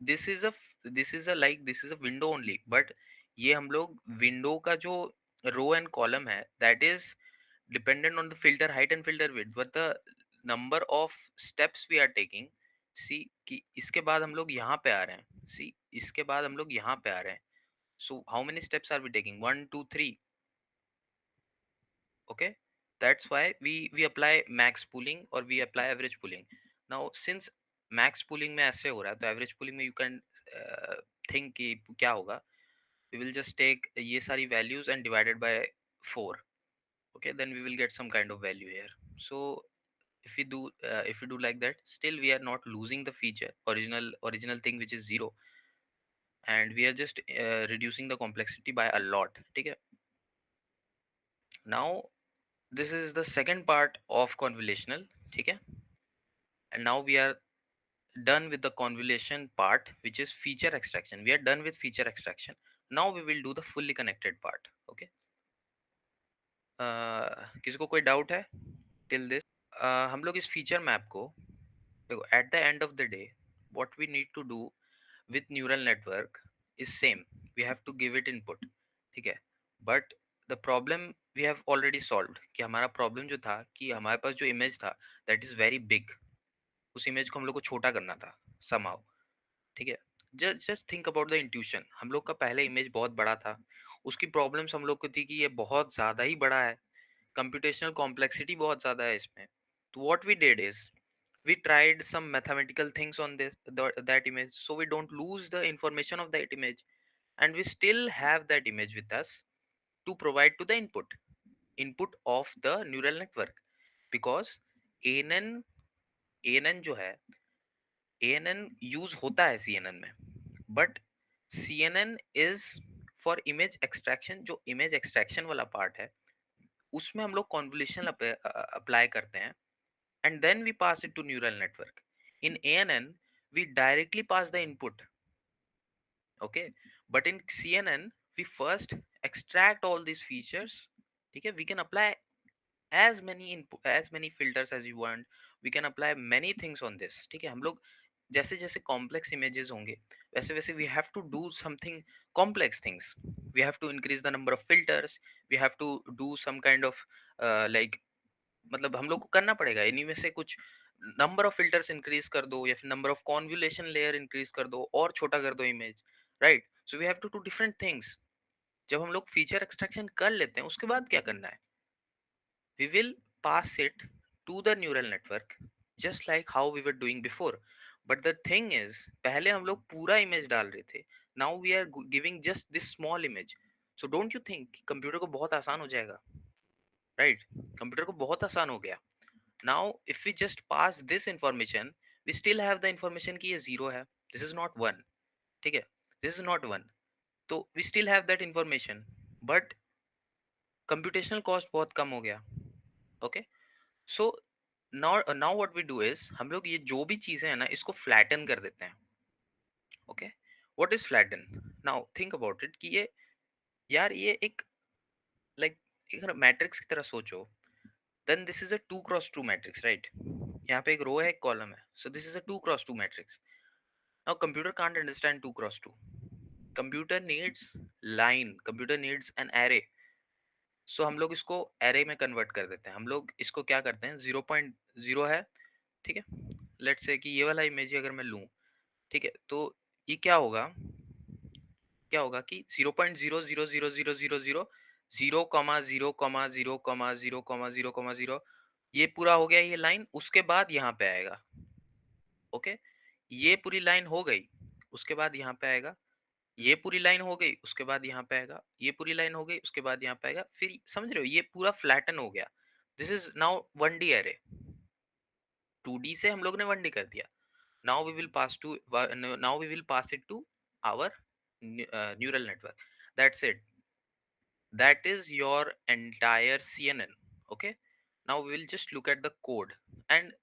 this is a window only, but ये हम लोग विंडो का जो रो एंड कॉलम है that is dependent on the filter height and filter width, but the number of steps we are taking, see कि इसके बाद हम लोग यहाँ पे आ रहे हैं, सी इसके बाद हम लोग यहाँ पे आ रहे हैं, so how many steps are we taking, 1 2 3, okay, that's why we apply max pooling or we apply average pooling. Now since max pooling में ऐसे हो रहा है, तो average pooling में you can think कि क्या होगा, we will just take ये सारी values and divided by 4, okay, then we will get some kind of value here. So if we do like that, still we are not losing the feature original thing which is 0, and we are just reducing the complexity by a lot, ठीक है। Now this is the second part of convolutional, ठीक है, and now we are done with the convolution part, which is feature extraction. We are done with feature extraction. Now we will do the fully connected part, okay। किसी को कोई doubt है till this? हम लोग इस feature map को देखो, at the end of the day what we need to do with neural network is same, we have to give it input, ठीक है। But the problem we have already solved, कि हमारा problem जो था कि हमारे पास जो इमेज था दैट इज वेरी बिग, उस इमेज को हम लोग को छोटा करना था somehow, ठीक है। Just think about the intuition, हम लोग का पहले इमेज बहुत बड़ा था, उसकी प्रॉब्लम्स हम लोग को थी कि ये बहुत ज़्यादा ही बड़ा है, कंप्यूटेशनल कॉम्प्लेक्सिटी बहुत ज़्यादा है इसमें। तो what we did is we tried some mathematical things on that image, so we don't lose the information of that image, and we still have that image with us to provide to the input of the neural network, because ann ann जो है, ann use होता है cnn में, but cnn is for image extraction, जो image extraction वाला part है उसमें हम लोग कॉन्वोल्यूशन अप्लाई करते हैं, and then we pass it to neural network. In ANN, we directly pass the input, okay? But in CNN, we first extract all these features. Okay, we can apply as many input, as many filters as you want. We can apply many things on this. ठीक है, हम लोग जैसे जैसे complex images होंगे वैसे वैसे we have to do something complex things. We have to increase the number of filters. We have to do some kind of like, मतलब हम लोग को करना पड़ेगा इन्हीं में से कुछ, नंबर ऑफ फिल्टर्स इंक्रीज कर दो या फिर number of convolution layer increase कर दो और छोटा कर दो image, right. So we have to do different things. जब हम लोग फीचर एक्सट्रैक्शन कर लेते हैं उसके बाद क्या करना है, we will pass it to the neural network just like how we were doing before. But the thing is पहले हम लोग पूरा इमेज डाल रहे थे, now we are giving just this small image. So don't you think computer को बहुत आसान हो जाएगा, राइट, कंप्यूटर को बहुत आसान हो गया। Now, if we just pass this information, we still have the information कि ये zero है, this is not one, ठीक है, this is not one, तो we still have that information, but computational cost बहुत कम हो गया, okay? So now what we do is हम लोग ये जो भी चीजें हैं ना इसको flatten कर देते हैं, okay? What is flatten? Now think about it कि ये यार ये एक like एक मैट्रिक्स की तरह सोचो, then this is a 2 cross 2 matrix, right. यहाँ पे एक रो है एक कॉलम है, so this is a 2 cross 2 matrix. Now computer can't understand 2 cross 2. Computer needs line, computer needs an array. So हम लोग इसको array में convert कर देते हैं। हम लोग इसको क्या करते हैं, 0.0 है, ठीक है। लेट्स से कि ये वाला इमेज अगर मैं लूँ, ठीक है, तो ये क्या होगा कि 0.0000000 0,0,0,0,0,0,0 ये पूरा हो गया ये लाइन, उसके बाद यहाँ पे आएगा, ओके। ये पूरी लाइन हो गई, उसके बाद यहाँ पे आएगा, ये पूरी लाइन हो गई उसके बाद यहाँ पे आएगा, ये पूरी लाइन हो गई उसके बाद यहाँ पे आएगा, फिर समझ रहे हो ये पूरा फ्लैटन हो गया। This is now 1D array, 2D से हम लोग ने 1D कर दिया। Now we will pass to, now we will pass it to our neural network, that's it, that is your entire CNN, okay। Now we will just look at the code, and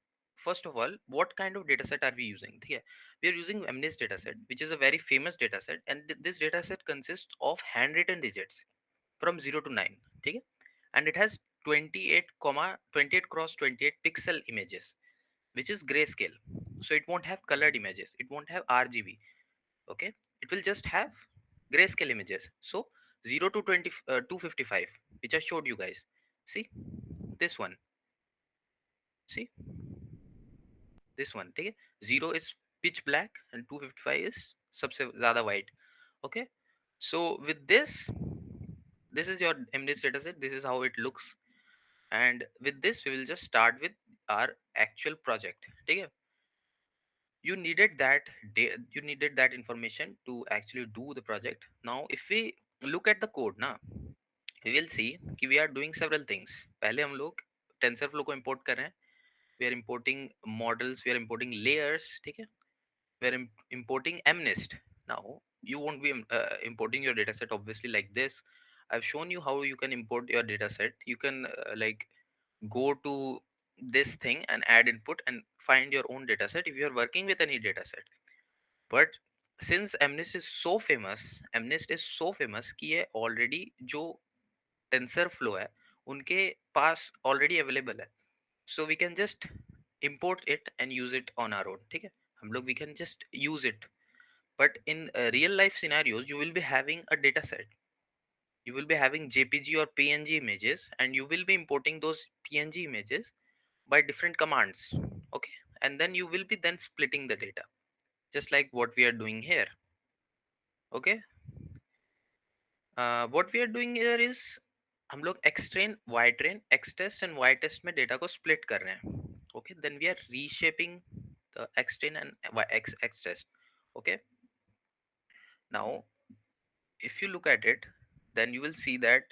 first of all, what kind of data set are we using? ठीक है, we are using MNIST data set, which is a very famous data set, and this data set consists of handwritten digits from 0 to 9. ठीक है, and it has 28 comma 28 cross 28 pixel images, which is grayscale. So it won't have colored images, it won't have RGB. Okay, it will just have grayscale images. So 0 to 255, which I showed you guys. See this one, see this one. ठीक है, 0 is pitch black and 255 is सबसे ज़्यादा white. Okay, so with this is your MNIST dataset. This is how it looks, and with this we will just start with our actual project. ठीक है, you needed that information to actually do the project. Now if we look at the code ना, we will see कि we are doing several things. पहले हम लोग TensorFlow को import कर रहे हैं. We are importing models, we are importing layers. ठीक है, we are importing MNIST. Now you won't be importing your dataset obviously like this. I've shown you how you can import your dataset. You can like go to this thing and add input and find your own dataset if you are working with any dataset. But since MNIST is so famous कि ये already जो TensorFlow है उनके पास already available है. So we can just import it and use it on our own. ठीक है, हम लोग we can just use it. But in real life scenarios you will be having a data set, you will be having JPG or PNG images, and you will be importing those PNG images by different commands. Okay, and then you will be then splitting the data, just like what we are doing here. Okay, what we are doing here is हम लोग xtrain, ytrain, xtest and ytest में data को split कर रहे हैं. Okay, then we are reshaping the xtrain and xtest. Okay, now if you look at it, then you will see that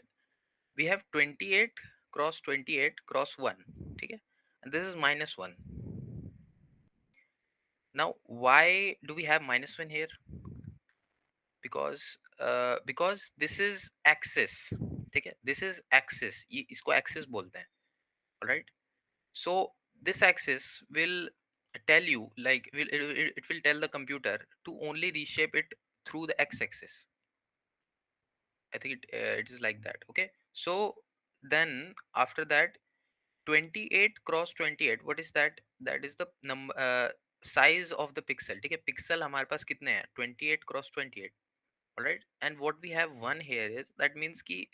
we have 28 cross 28 cross 1. ठीक है, and this is minus 1. Now why do we have minus 1 here? Because this is axis. ठीक है, this is axis, इसको axis बोलते हैं. All right, so this axis will tell you like it will tell the computer to only reshape it through the x-axis. I think it is like that. Okay, so then after that 28 cross 28, what is that? That is the number size of the pixel. ठीक है, pixel हमारे पास कितने हैं? 28 cross 28. All right, and what we have one here is that means कि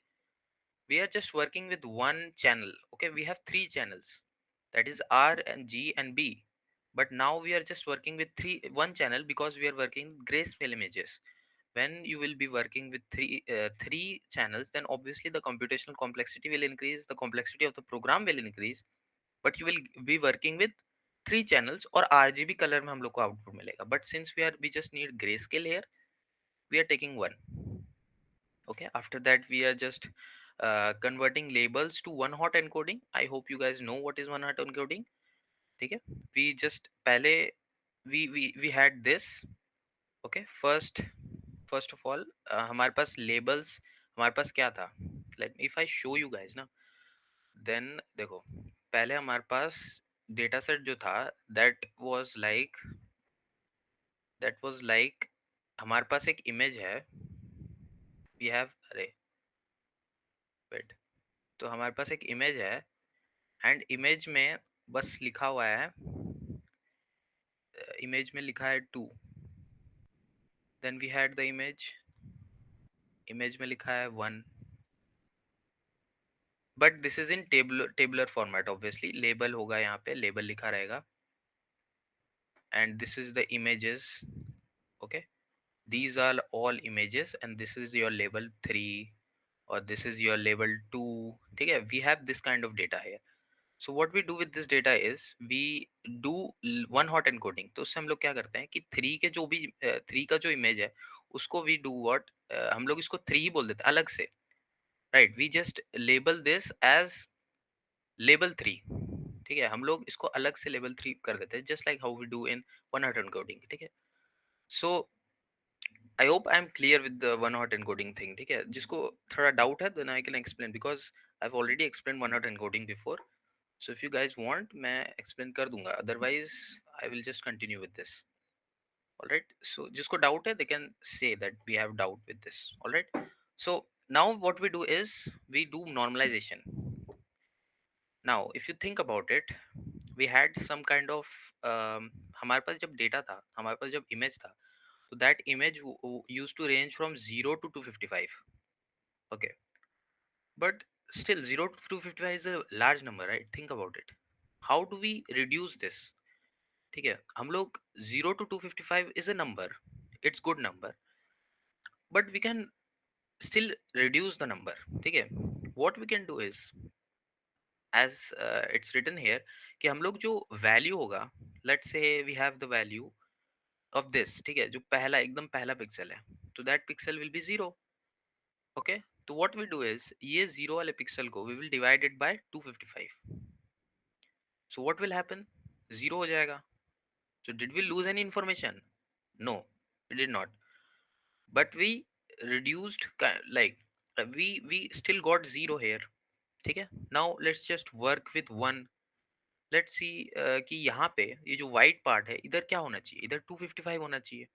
we are just working with one channel. Okay, we have three channels, that is R and G and B, but now we are just working with one channel because we are working grayscale images. When you will be working with three channels, then obviously the computational complexity will increase, the complexity of the program will increase, but you will be working with three channels और RGB color में हम लोग को output मिलेगा. But since we just need grayscale here, we are taking one. Okay, after that we are just converting labels to one hot encoding. I hope you guys know what is one hot encoding. ठीक है, we just पहले we had this. Okay, first of all हमारे पास labels, हमारे पास क्या था? If I show you guys ना, then देखो पहले हमारे पास डेटा सेट जो था that was like हमारे पास एक इमेज है. we have अरे wait, तो हमारे पास एक इमेज है एंड इमेज में बस लिखा हुआ है, इमेज में लिखा है 2. Then we had the image में लिखा है 1. But this is in tabular format. Obviously label होगा, यहाँ पे लेबल लिखा रहेगा and this is the images. Okay, these are all images and this is your label 3 or this is your label 2. ठीक है, we have this kind of data here. So what we do with this data is we do one hot encoding. तो उससे हम लोग क्या करते हैं कि 3 के जो भी 3 का जो इमेज है उसको we do what, हम लोग इसको 3 ही बोल देते हैं अलग से. Right, we just label this as label 3. ठीक है, हम लोग इसको अलग से लेबल 3 कर देते हैं, just like how we do in one hot encoding. ठीक है, so I hope I am clear with the one hot encoding thing. ठीक है, जिसको थोड़ा डाउट है then I can explain because I have already explain one hot encoding before. So if you guys want मैं explain कर दूंगा, otherwise I will just continue with this. Alright, so जिसको doubt है they can say that we have doubt with this. Alright, so now what we do is we do normalization. Now if you think about it, we had some kind of, हमारे पास जब data था, हमारे पास जब image था, तो that image used to range from 0 to 255. Okay, but still 0 to 255 is a large number, right? Think about it. How do we reduce this? ठीक है, हम लोग 0 to 255 is a number, it's good number, but we can still reduce the number. ठीक है, what we can do is, as it's written here, कि हम लोग जो value होगा, let's say we have the value of this, ठीक है, जो पहला एकदम पहला पिक्सल है, तो that pixel will be 0. Okay, तो व्हाट वी डू इज, ये जीरो वाले पिक्सल को we will divide it by 255. So what will happen, zero हो जाएगा. So did we lose any information? No, we did not, but we reduced, like we still got zero here. ठीक है, now let's just work with one. Let's see कि यहाँ पे ये जो white part है, इधर क्या होना चाहिए, इधर 255 होना चाहिए,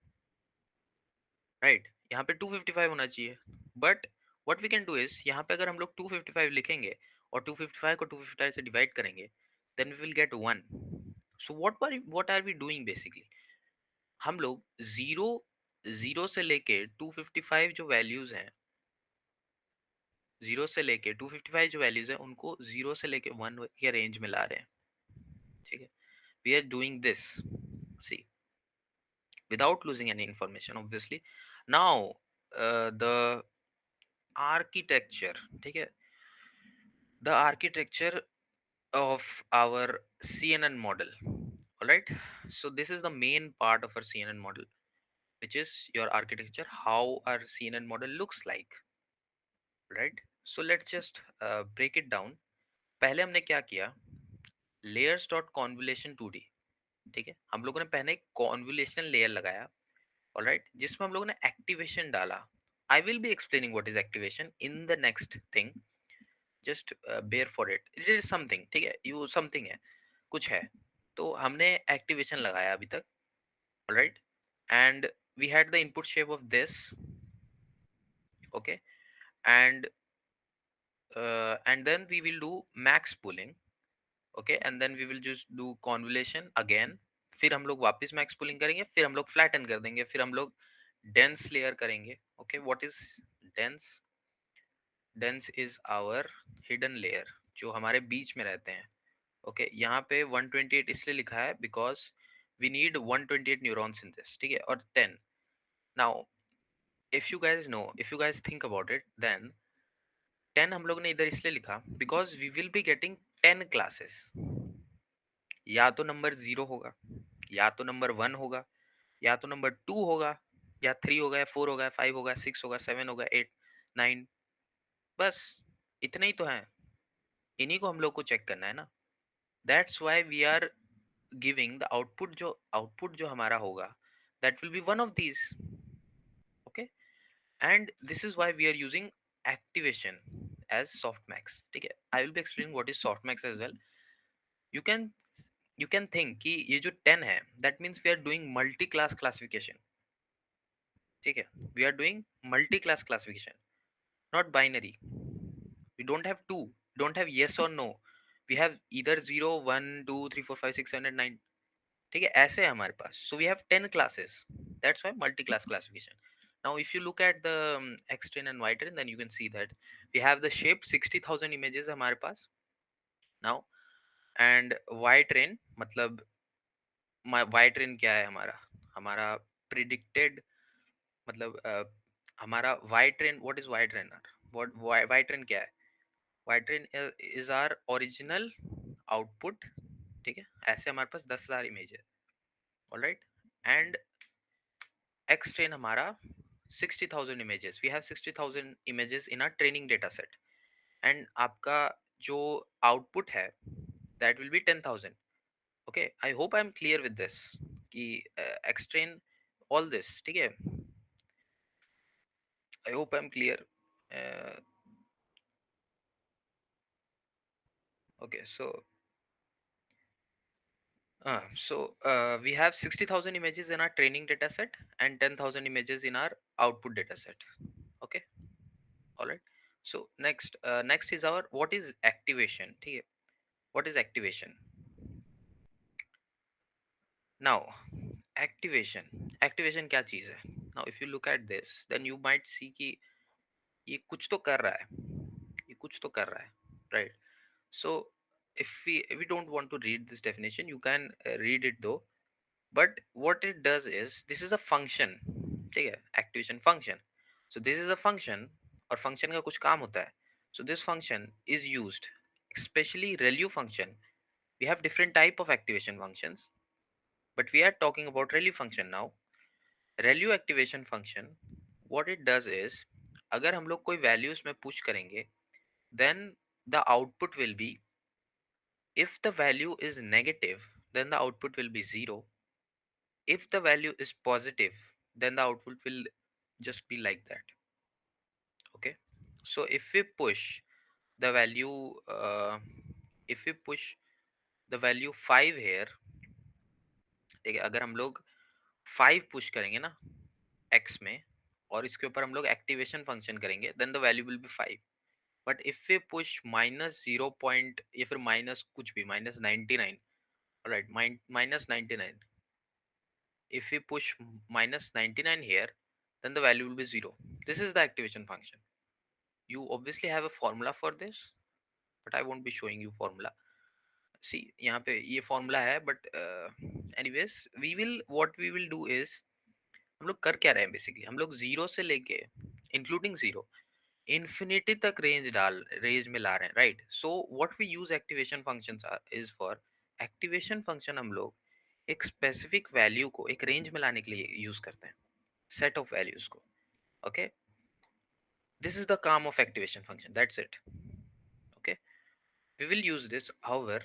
राइट? यहाँ पे 255 होना चाहिए, but what we can do is, यहाँ पे अगर हम लोग 255 लिखेंगे और 255 को 255 से डिवाइड करेंगे, then we will get 1. So what are we doing basically, हम लोग जीरो जीरो से लेके 255 जो वैल्यूज हैं, जीरो से लेके 255 जो वैल्यूज हैं, उनको जीरो से लेके 1 के रेंज में ला रहे हैं. ठीक है, we are doing this, see, without losing any information obviously. Now the architecture, ठीक है, the architecture of our CNN model. All right, so this is the main part of our CNN model, which is your architecture, how our CNN model looks like, right? So let's just break it down. पहले हमने क्या किया, layers dot convolution 2D. ठीक है, हम लोगों ने पहले एक convolution layer लगाया, all right, जिसमें हम लोगों ने activation डाला. I will be explaining what is activation in the next thing. Just bear for it. It is something, ठीक है, you something है, कुछ है. तो हमने एक्टिवेशन लगाया अभी तक, right, and we had the input shape of this. Okay, and then we will do max pooling. Okay, and then we will just do convolution again. फिर हम लोग वापस मैक्स पुलिंग करेंगे, फिर हम लोग फ्लैटन कर देंगे, फिर हम लोग डेंस लेयर करेंगे. Okay, what is dense? Dense is our hidden layer, जो हमारे बीच में रहते हैं. ओके यहाँ पे 128 इसलिए लिखा है because we need 128 neurons in this. ठीक है, और 10. Now if you guys know, if you guys think about it, then 10 हम लोग ने इधर इसलिए लिखा because we will be getting 10 classes. या तो नंबर 0 होगा, या तो नंबर 1 होगा, या तो नंबर 2 होगा, या 3 होगा, या 4 होगा, 5 होगा, 6 होगा, 7 होगा, 8, 9. बस इतने ही तो हैं, इन्हीं को हम लोग को चेक करना है ना. That's why we are giving the output जो हमारा होगा, that will be one of these. Okay, and this is why we are using activation as softmax. ठीक है, I will be explaining what is softmax as well. you can you can think कि ये जो 10 है, that means we are doing multi class classification. ठीक है, we are doing multi class classification, not binary. We don't have two, don't have yes or no, we have either 0 1 2 3 4 5 6 7 8 9. ठीक है, ऐसे है हमारे पास. So we have 10 classes, that's why multi class classification. Now if you look at the X train and Y train, then you can see that we have the shape 60,000 images हमारे पास now. And Y train मतलब, Y train क्या है हमारा, हमारा predicted, मतलब हमारा Y train, what is Y train, what Y train क्या है, Y train is our original output. ठीक है, ऐसे हमारे पास 10,000 इमेज है, ऑलराइट, एंड एक्स ट्रेन हमारा 60,000 images. We have 60,000 images in our training data set. And आपका जो output है, that will be 10,000. Okay, I hope I'm clear with this कि extrain all this. ठीक है, I hope I'm clear. uh, okay, so We have 60,000 images in our training data set and 10,000 images in our output data set. Okay, all right. So next is our what is activation. ठीक है? What is activation? Now, activation क्या चीज़ है? Now, if you look at this, then you might see कि ये कुछ तो कर रहा है, ये कुछ तो कर रहा है, right? So, if we don't want to read this definition, you can read it though. But what it does is this is a function, ठीक है? Activation function. So this is a function और function का कुछ काम होता है. So this function is used, especially ReLU function. We have different type of activation functions, but we are talking about ReLU function now. ReLU activation function, what it does is, अगर हम लोग कोई value इसमें push करेंगे, then the output will be, if the value is negative, then the output will be 0. If the value is positive, then the output will just be like that. Okay, so the value if we push the value 5 here, ठीक है, अगर हम लोग 5 push करेंगे ना x में और इसके ऊपर हम लोग एक्टिवेशन फंक्शन करेंगे, then the value will be 5. But if we push minus 0 point या फिर माइनस कुछ भी minus 99, right, minus 99, if we push minus 99 here, then the value will be 0. This is the activation function. You obviously have a formula for this, but I won't be showing you formula. See, यहाँ पे ये formula है, but anyways, what we will do is, हम लोग कर क्या रहे हैं बेसिकली, हम लोग जीरो से लेके इंक्लूडिंग जीरो इन्फिनिटी तक रेंज में ला रहे हैं, right? So what we use activation functions is for, activation function हम लोग एक स्पेसिफिक वैल्यू को एक रेंज में लाने के लिए यूज करते हैं, सेट ऑफ वैल्यूज को. ओके, दिस इज द काम of activation function, that's it. Okay, we will use this. However,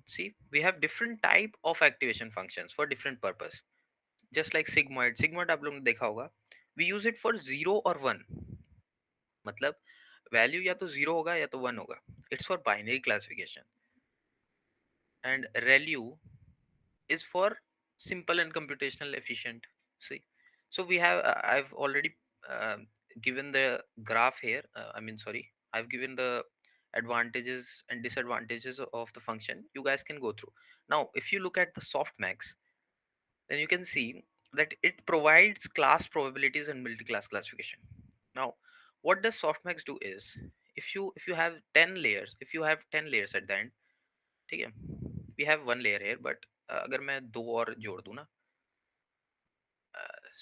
see, we have different type of activation functions for different purpose. Just like sigmoid आप लोग ने देखा होगा, we use it for 0 और 1. मतलब value या तो 0 होगा या तो 1 होगा. It's for binary classification. And ReLU is for simple and computational efficient. See, so we have I've already uh, given the graph here. I mean, sorry, I've given the advantages and disadvantages of the function. You guys can go through. Now, if you look at the softmax, then you can see that it provides class probabilities and multi-class classification. Now, what does softmax do is, if you have 10 layers, if you have 10 layers at the end, ठीक है, we have one layer here, but अगर मैं दो और जोड़ दूं ना,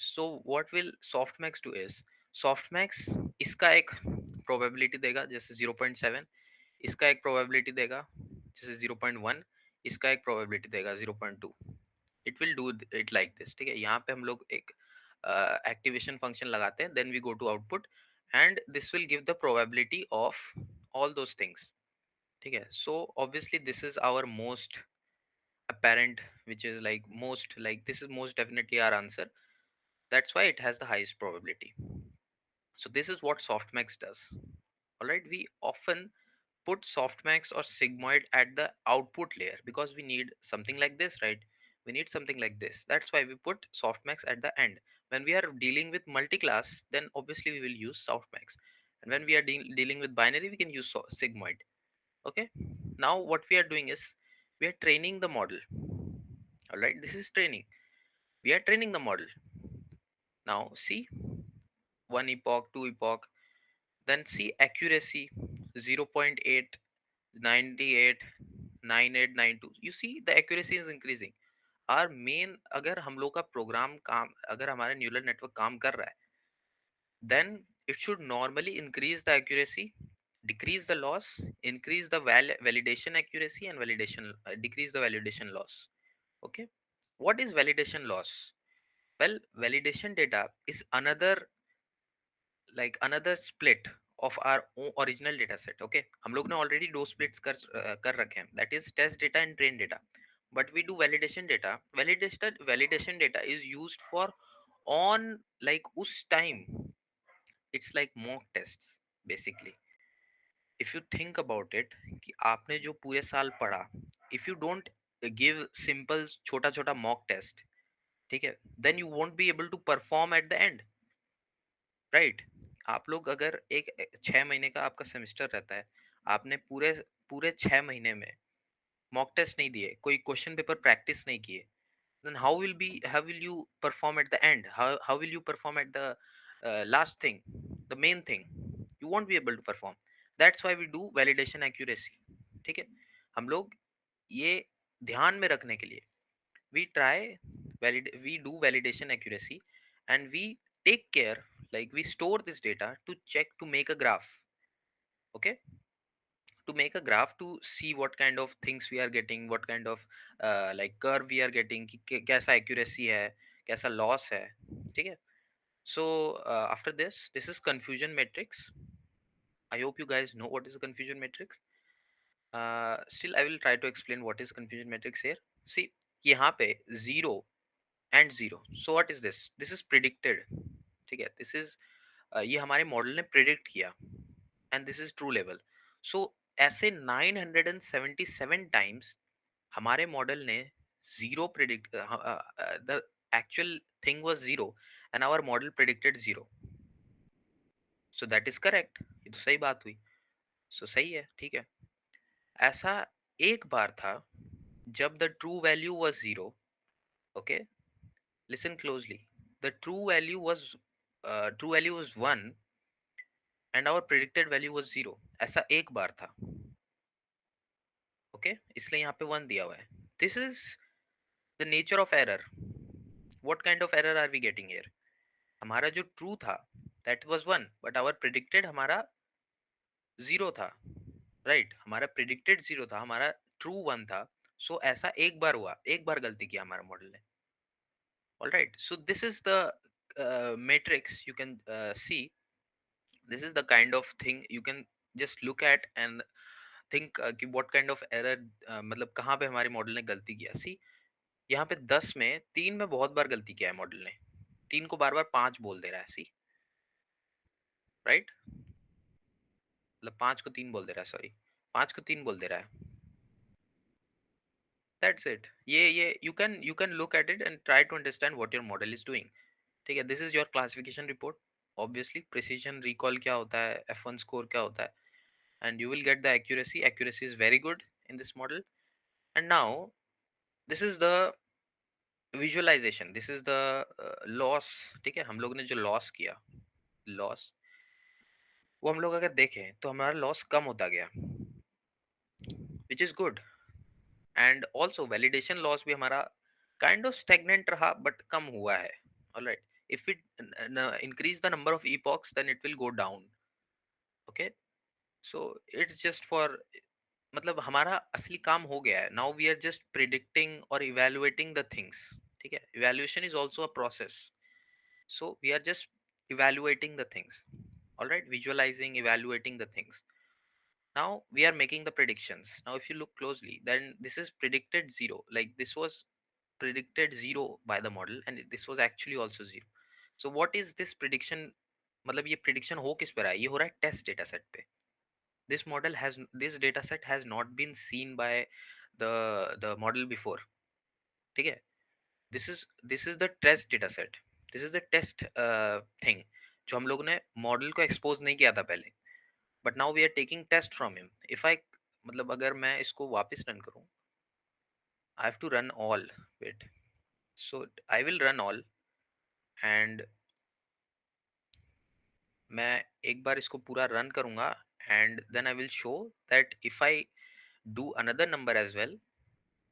so what will softmax do is, softmax इसका एक probability देगा जैसे 0.7, इसका एक probability देगा जैसे 0.1, इसका एक probability देगा 0.2. It will do it like this, ठीक है? यहाँ पे हम लोग एक एक्टिवेशन फंक्शन लगाते हैं, then we go to output, and this will give the probability of all those things. ठीक है, so obviously this is our most apparent, which is like most, like this is most definitely our answer. That's why it has the highest probability. So this is what softmax does. All right, we often put softmax or sigmoid at the output layer because we need something like this, right? We need something like this. That's why we put softmax at the end. When we are dealing with multi-class, then obviously we will use softmax. And when we are dealing with binary, we can use sigmoid. Okay. Now what we are doing is we are training the model. All right. This is training. We are training the model. Now see, one epoch, two epoch, then see accuracy 0.8, 98, 9892. You see the accuracy is increasing. Our main, अगर हम लोग का programme काम, अगर हमारा neural network काम कर रहा है, then it should normally increase the accuracy, decrease the loss, increase the validation accuracy, and validation decrease the validation loss. Okay, what is validation loss? Well, validation data is another split of our original data set. Okay, हम लोग ने already दो splits कर रखे हैं, that is test data and train data. But we do validation data. Validation data is used for on, like उस time, it's like mock tests basically. If you think about it, कि आपने जो पूरे साल पढ़ा, if you don't give simple छोटा छोटा mock test, ठीक है, then you won't be able to perform at the end, right? आप लोग अगर एक 6 महीने का आपका सेमेस्टर रहता है, आपने पूरे पूरे 6 महीने में मॉक टेस्ट नहीं दिए, कोई क्वेश्चन पेपर प्रैक्टिस नहीं किए, then how will you perform at the end? How will you perform at the last thing, the main thing? You won't be able to perform. That's why we do validation accuracy. ठीक है, हम लोग ये ध्यान में रखने के लिए we do validation accuracy, and we take care, like we store this data to check, to make a graph. Okay, to make a graph to see what kind of things we are getting, what kind of like curve we are getting, कि कैसा accuracy है, कैसा loss है, ठीक है. So after this is confusion matrix. I hope you guys know what is a confusion matrix. Still I will try to explain what is confusion matrix here. See, यहाँ पे 0 and 0. So what is this? This is predicted, ठीक है, this is ये हमारे model ने predict किया, and this is true level. So ऐसे 977 times हमारे मॉडल ने zero predict, the actual thing was zero and our model predicted zero. So that is correct, ये तो सही बात हुई. सो सही है, ठीक है. ऐसा एक बार था जब the true value was zero. Okay, listen closely. The true value was 1 and our predicted value was zero. ऐसा एक बार था. ओके, इसलिए यहाँ पे 1 दिया हुआ है. This is the nature of error. What kind of error are we getting here? हमारा जो ट्रू था that was 1, but our predicted हमारा जीरो था, राइट? हमारा प्रिडिक्टेड जीरो था, हमारा ट्रू 1 था. सो ऐसा एक बार हुआ, एक बार गलती किया हमारा मॉडल ने. Alright, so this is the matrix you can see. This is the kind of thing you can just look at and think कि what kind of error, मतलब कहाँ पे हमारे मॉडल ने गलती किया. सी, यहाँ पे 10 में 3 में बहुत बार गलती किया है मॉडल ने. 3 को बार बार 5 बोल दे रहा है. सी, राइट? मतलब 5 को 3 बोल दे रहा है, सॉरी, 5 को 3 बोल दे रहा है. That's it. ये you can look at it and try to understand what your model is doing. ठीक है, this is your classification report. Obviously precision recall क्या होता है, F1 स्कोर क्या होता है, and you will get the accuracy. Accuracy is very good in this model. And now this is the visualization, this is the loss. ठीक है, हम लोग ने जो लॉस किया, लॉस, वो हम लोग अगर देखें तो हमारा लॉस कम होता गया, which is good. And also validation loss भी हमारा काइंड ऑफ स्टेगनेंट रहा, बट कम हुआ है. Alright, if it increase the number of epochs, then it will go down. Okay, so it's just for, मतलब हमारा असली काम हो गया है. Now we are just predicting और इवेलुएटिंग द थिंग्स. ठीक है, evaluation is also a process. So we are just evaluating the things. Alright, visualizing, evaluating the things. Now we are making the predictions. Now if you look closely, then this is predicted zero, like this was predicted zero by the model, and this was actually also zero. So what is this prediction? मतलब ये prediction हो किस पे रहा है? ये हो रहा है टेस्ट डेटा सेट पे. This data set has not been seen by the model before. ठीक है, this is the test data set. This is the test thing जो हम लोग ने मॉडल को एक्सपोज नहीं किया था पहले, but now we are taking test from him. If I, मतलब अगर मैं इसको वापस रन करूं, I have to run all. Wait, so I will run all, and मैं एक बार इसको पूरा रन करूंगा, and then I will show that if I do another number as well,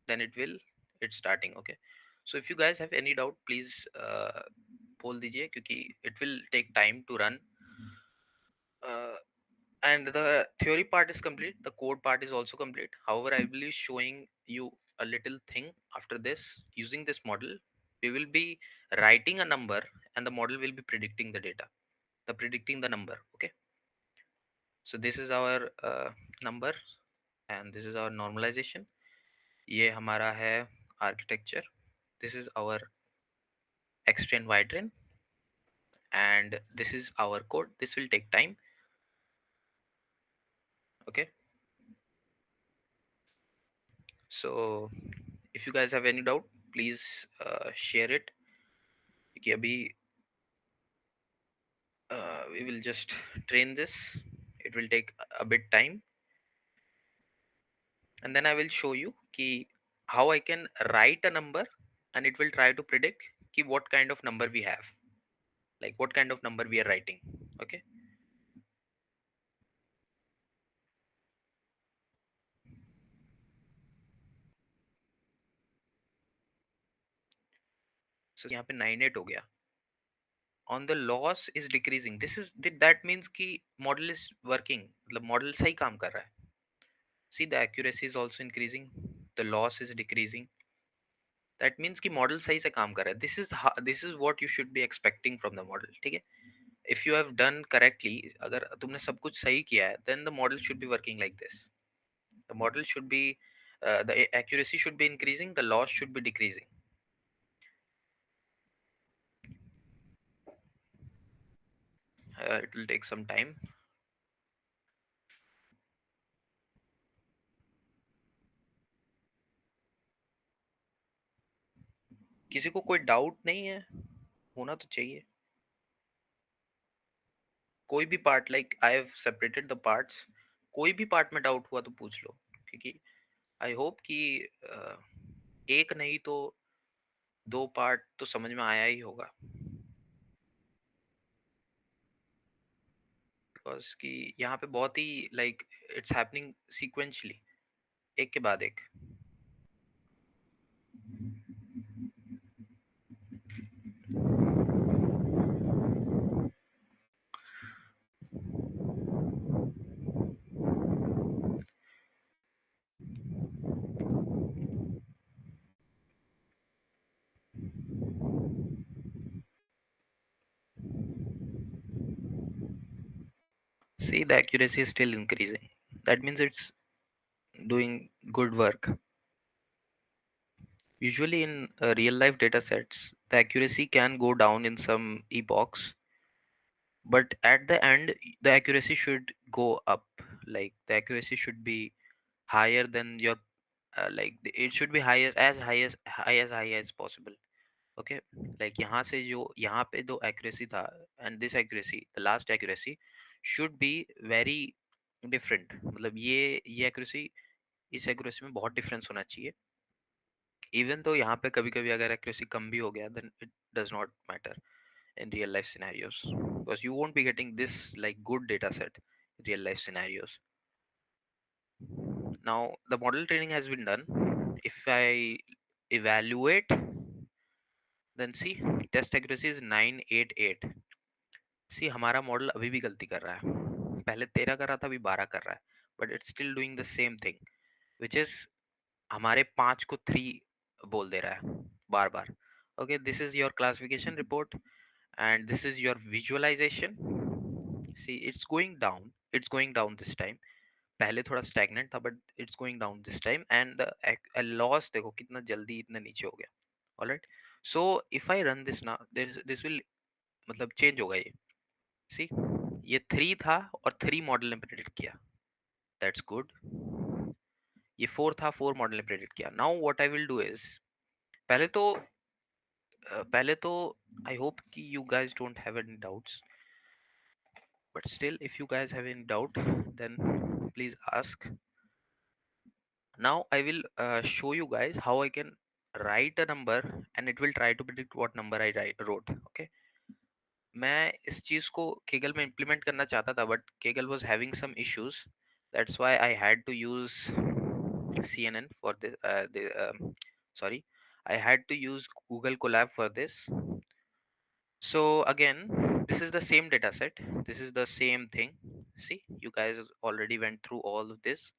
then it's starting. Okay, so if you guys have any doubt, please बोल दीजिए, क्योंकि it will take time to run. uh, and the theory part is complete, the code part is also complete. However, I will be showing you a little thing. After this, using this model, we will be writing a number, and the model will be predicting the data, the predicting the number. Okay, so this is our number, and this is our normalization. ये हमारा है architecture. This is our X train, Y train, and this is our code. This will take time. Okay, so If you guys have any doubt, please share it, क्योंकि अभी we will just train this. It will take a bit time, and then I will show you ki how I can write a number, and it will try to predict ki what kind of number we have, like what kind of number we are writing. Okay, so यहाँ पे 98 हो गया. On the loss is decreasing. This is that means कि model is working, मतलब model सही काम कर रहा है. See, the accuracy is also increasing, the loss is decreasing. That means कि model सही से काम कर रहा है. This is what you should be expecting from the model. ठीक है. If you have done correctly, अगर तुमने सब कुछ सही किया है, then the model should be working like this. The model should be the accuracy should be increasing, the loss should be decreasing. It will take some time. किसी को कोई डाउट नहीं है? होना तो चाहिए. कोई भी part, like I have separated the parts. कोई भी पार्ट में डाउट हुआ तो पूछ लो, क्योंकि आई होप कि एक नहीं तो दो पार्ट तो समझ में आया ही होगा. बिकॉज कि यहाँ पे बहुत ही लाइक इट्स हैपनिंग सीक्वेंशली, एक के बाद एक. See, the accuracy is still increasing. That means it's doing good work. Usually in real life data sets, the accuracy can go down in some epochs, but at the end, the accuracy should go up. Like the accuracy should be higher than your it should be high as possible. Okay, like यहाँ से जो यहाँ पे दो accuracy था, and this accuracy, the last accuracy should be very different. मतलब ये accuracy इस accuracy में बहुत difference होना चाहिए. Even though यहाँ पे कभी कभी अगर accuracy कम भी हो गया, then it does not matter in real life scenarios, because you won't be getting this like good data set in real life scenarios. Now the model training has been done. If I evaluate, then see, test accuracy is 988. सी हमारा model अभी भी गलती कर रहा है. पहले 13 कर रहा था, अभी 12 कर रहा है, but it's still doing the same thing, which is हमारे 5 को 3 बोल दे रहा है बार बार. Okay, this is your classification report, and this is your visualization. See, it's going down this time. पहले थोड़ा स्टैग्नेंट था, but it's going down this time, and the loss देखो कितना जल्दी इतना नीचे हो गया. Alright, so if I run this ना, दिस विल मतलब चेंज होगा ये. सी, ये 3 था और 3 मॉडल ने प्रेडिक्ट किया. That's good. ये 4 था, 4 मॉडल ने प्रेडिक्ट किया. Now what I will do is, पहले तो पहले तो आई होप कि you guys don't have any doubts, but still if you guys have any doubt, then please ask. Now I will show you guys how I can write a number, and it will try to predict what number wrote. Okay, मैं इस चीज को Kaggle में implement करना चाहता था, but Kaggle was having some issues. That's why I had to use CNN for this. Sorry, I had to use Google Colab for this. So again, this is the same data set. This is the same thing. See, you guys already went through all of this.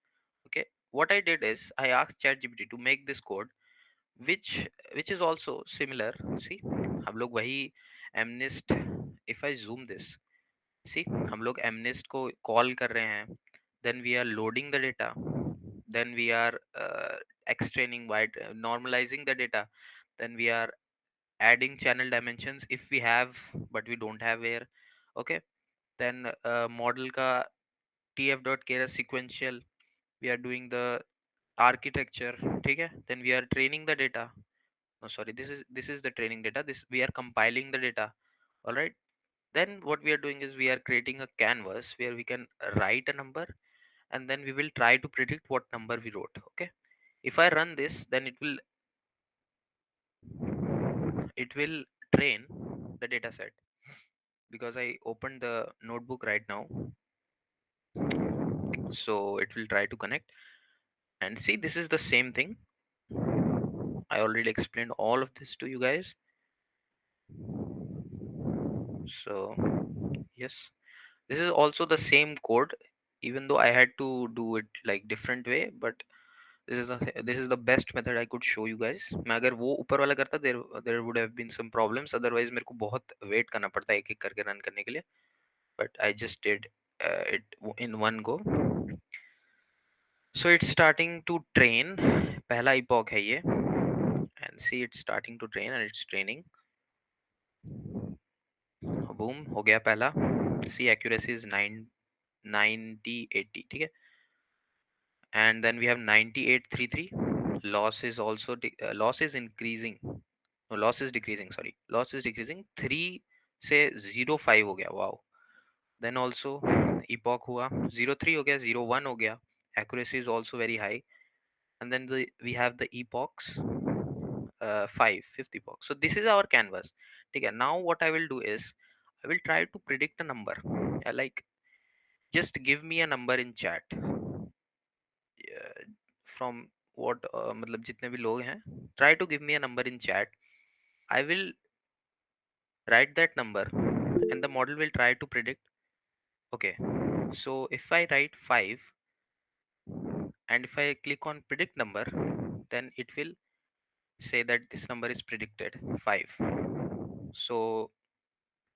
Okay, what I did is I asked ChatGPT to make this code, which is also similar. See, हम लोग वही MNIST. If I zoom this, see, हम लोग MNIST को call कर रहे हैं. Then we are loading the data. Then we are extraining wide, normalizing the data. Then we are adding channel dimensions if we have, but we don't have here. Okay, then model ka tf.keras sequential, we are doing the architecture, ठीक है, then we are training the data. No, sorry, this is the training data, this we are compiling the data. All right, then what we are doing is we are creating a canvas where we can write a number, and then we will try to predict what number we wrote. Okay, if I run this, then it will train the data set, because I opened the notebook right now. So it will try to connect, and see, this is the same thing. I already explained all of this to you guys. So yes, this is also the same code, even though I had to do it like different way, but this is the best method I could show you guys. मैं अगर वो ऊपर वाला करता, there would have been some problems, otherwise मेरे को बहुत wait करना पड़ता है एक एक करके रन करने के लिए, but I just did it in one go. So it's starting to train. पहला epoch है ये, and see it's starting to train and it's training. Boom, हो गया पहला. See accuracy is 90 80, ठीक है, and then we have 9833. Loss is also loss is increasing. No, loss is decreasing, sorry, loss is decreasing. 3 से 05 हो गया. Wow. Then also epoch हुआ 03 हो गया, 01 हो गया. Accuracy is also very high. And then we have the epochs, 5 fifth epoch. So this is our canvas. Okay, now what I will do is I will try to predict a number. Like, just give me a number in chat. From what मतलब जितने भी लोग हैं, try to give me a number in chat. I will write that number, and the model will try to predict. Okay, so if I write 5, and if I click on predict number, then it will say that this number is predicted 5. So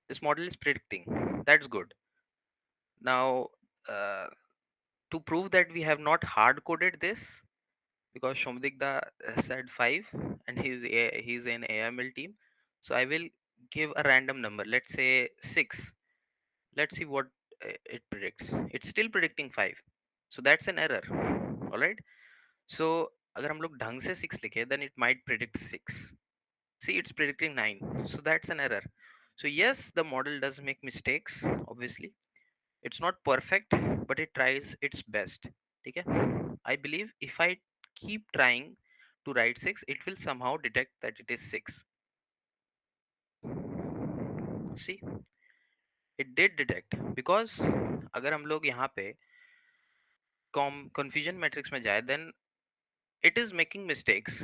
this model is predicting. That's good. Now, uh, to prove that we have not hard coded this, because Shomdikda said 5, and he's in AML team. So I will give a random number. Let's say 6. Let's see what it predicts. It's still predicting 5. So that's an error. All right. So अगर हम लोग ढंग से 6 लिखे, then it might predict 6. See, it's predicting 9. So that's an error. So yes, the model does make mistakes, obviously. It's not perfect, but it tries its best. Okay? I believe if I keep trying to write 6, it will somehow detect that it is 6. See, it did detect, because अगर हम लोग यहाँ पे confusion matrix में जाए, then it is making mistakes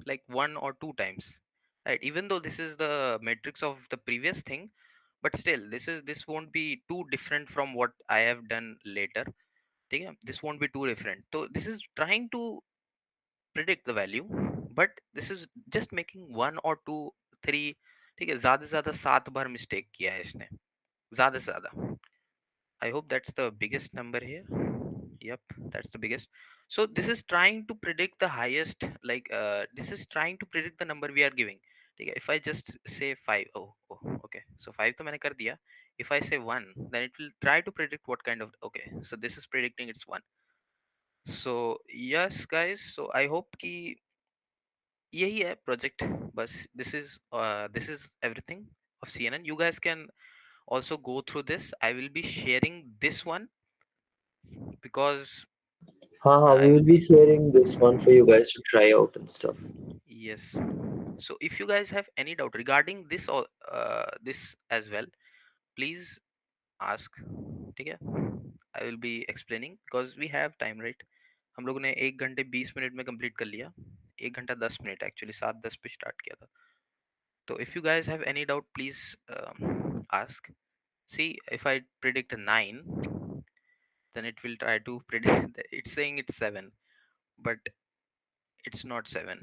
like one or two times, right? Even though this is the matrix of the previous thing, but still this won't be too different from what I have done later. Okay, this won't be too different. So this is trying to predict the value, but this is just making one or two, three. ठीक है, ज्यादा से ज्यादा 7 बार mistake किया है इसने, ज्यादा से ज्यादा. I hope that's the biggest number here. Yep, that's the biggest. So this is trying to predict the highest, like this is trying to predict the number we are giving. ठीक है, if I just say 5, oh, okay, so 5 तो मैंने कर दिया. If I say 1, then it will try to predict what kind of, okay, so this is predicting it's 1. So yes guys, so I hope कि यही है project. बस this is everything of CNN. You guys can also go through this. I will be sharing this one, because Haha, we I will be sharing this one for you guys to try out and stuff. yes. So if you guys have any doubt regarding this, or this as well, please ask. ठीक है, I will be explaining, because we have time, right? हम लोगों ने 1 घंटे 20 minute में complete कर लिया. 1 घंटा 10 मिनट, एक्चुअली 7:10 पे स्टार्ट किया था. तो if you guys have any doubt, please ask. See, if I predict a 9, then it will try to predict. It's saying it's 7, but it's not 7.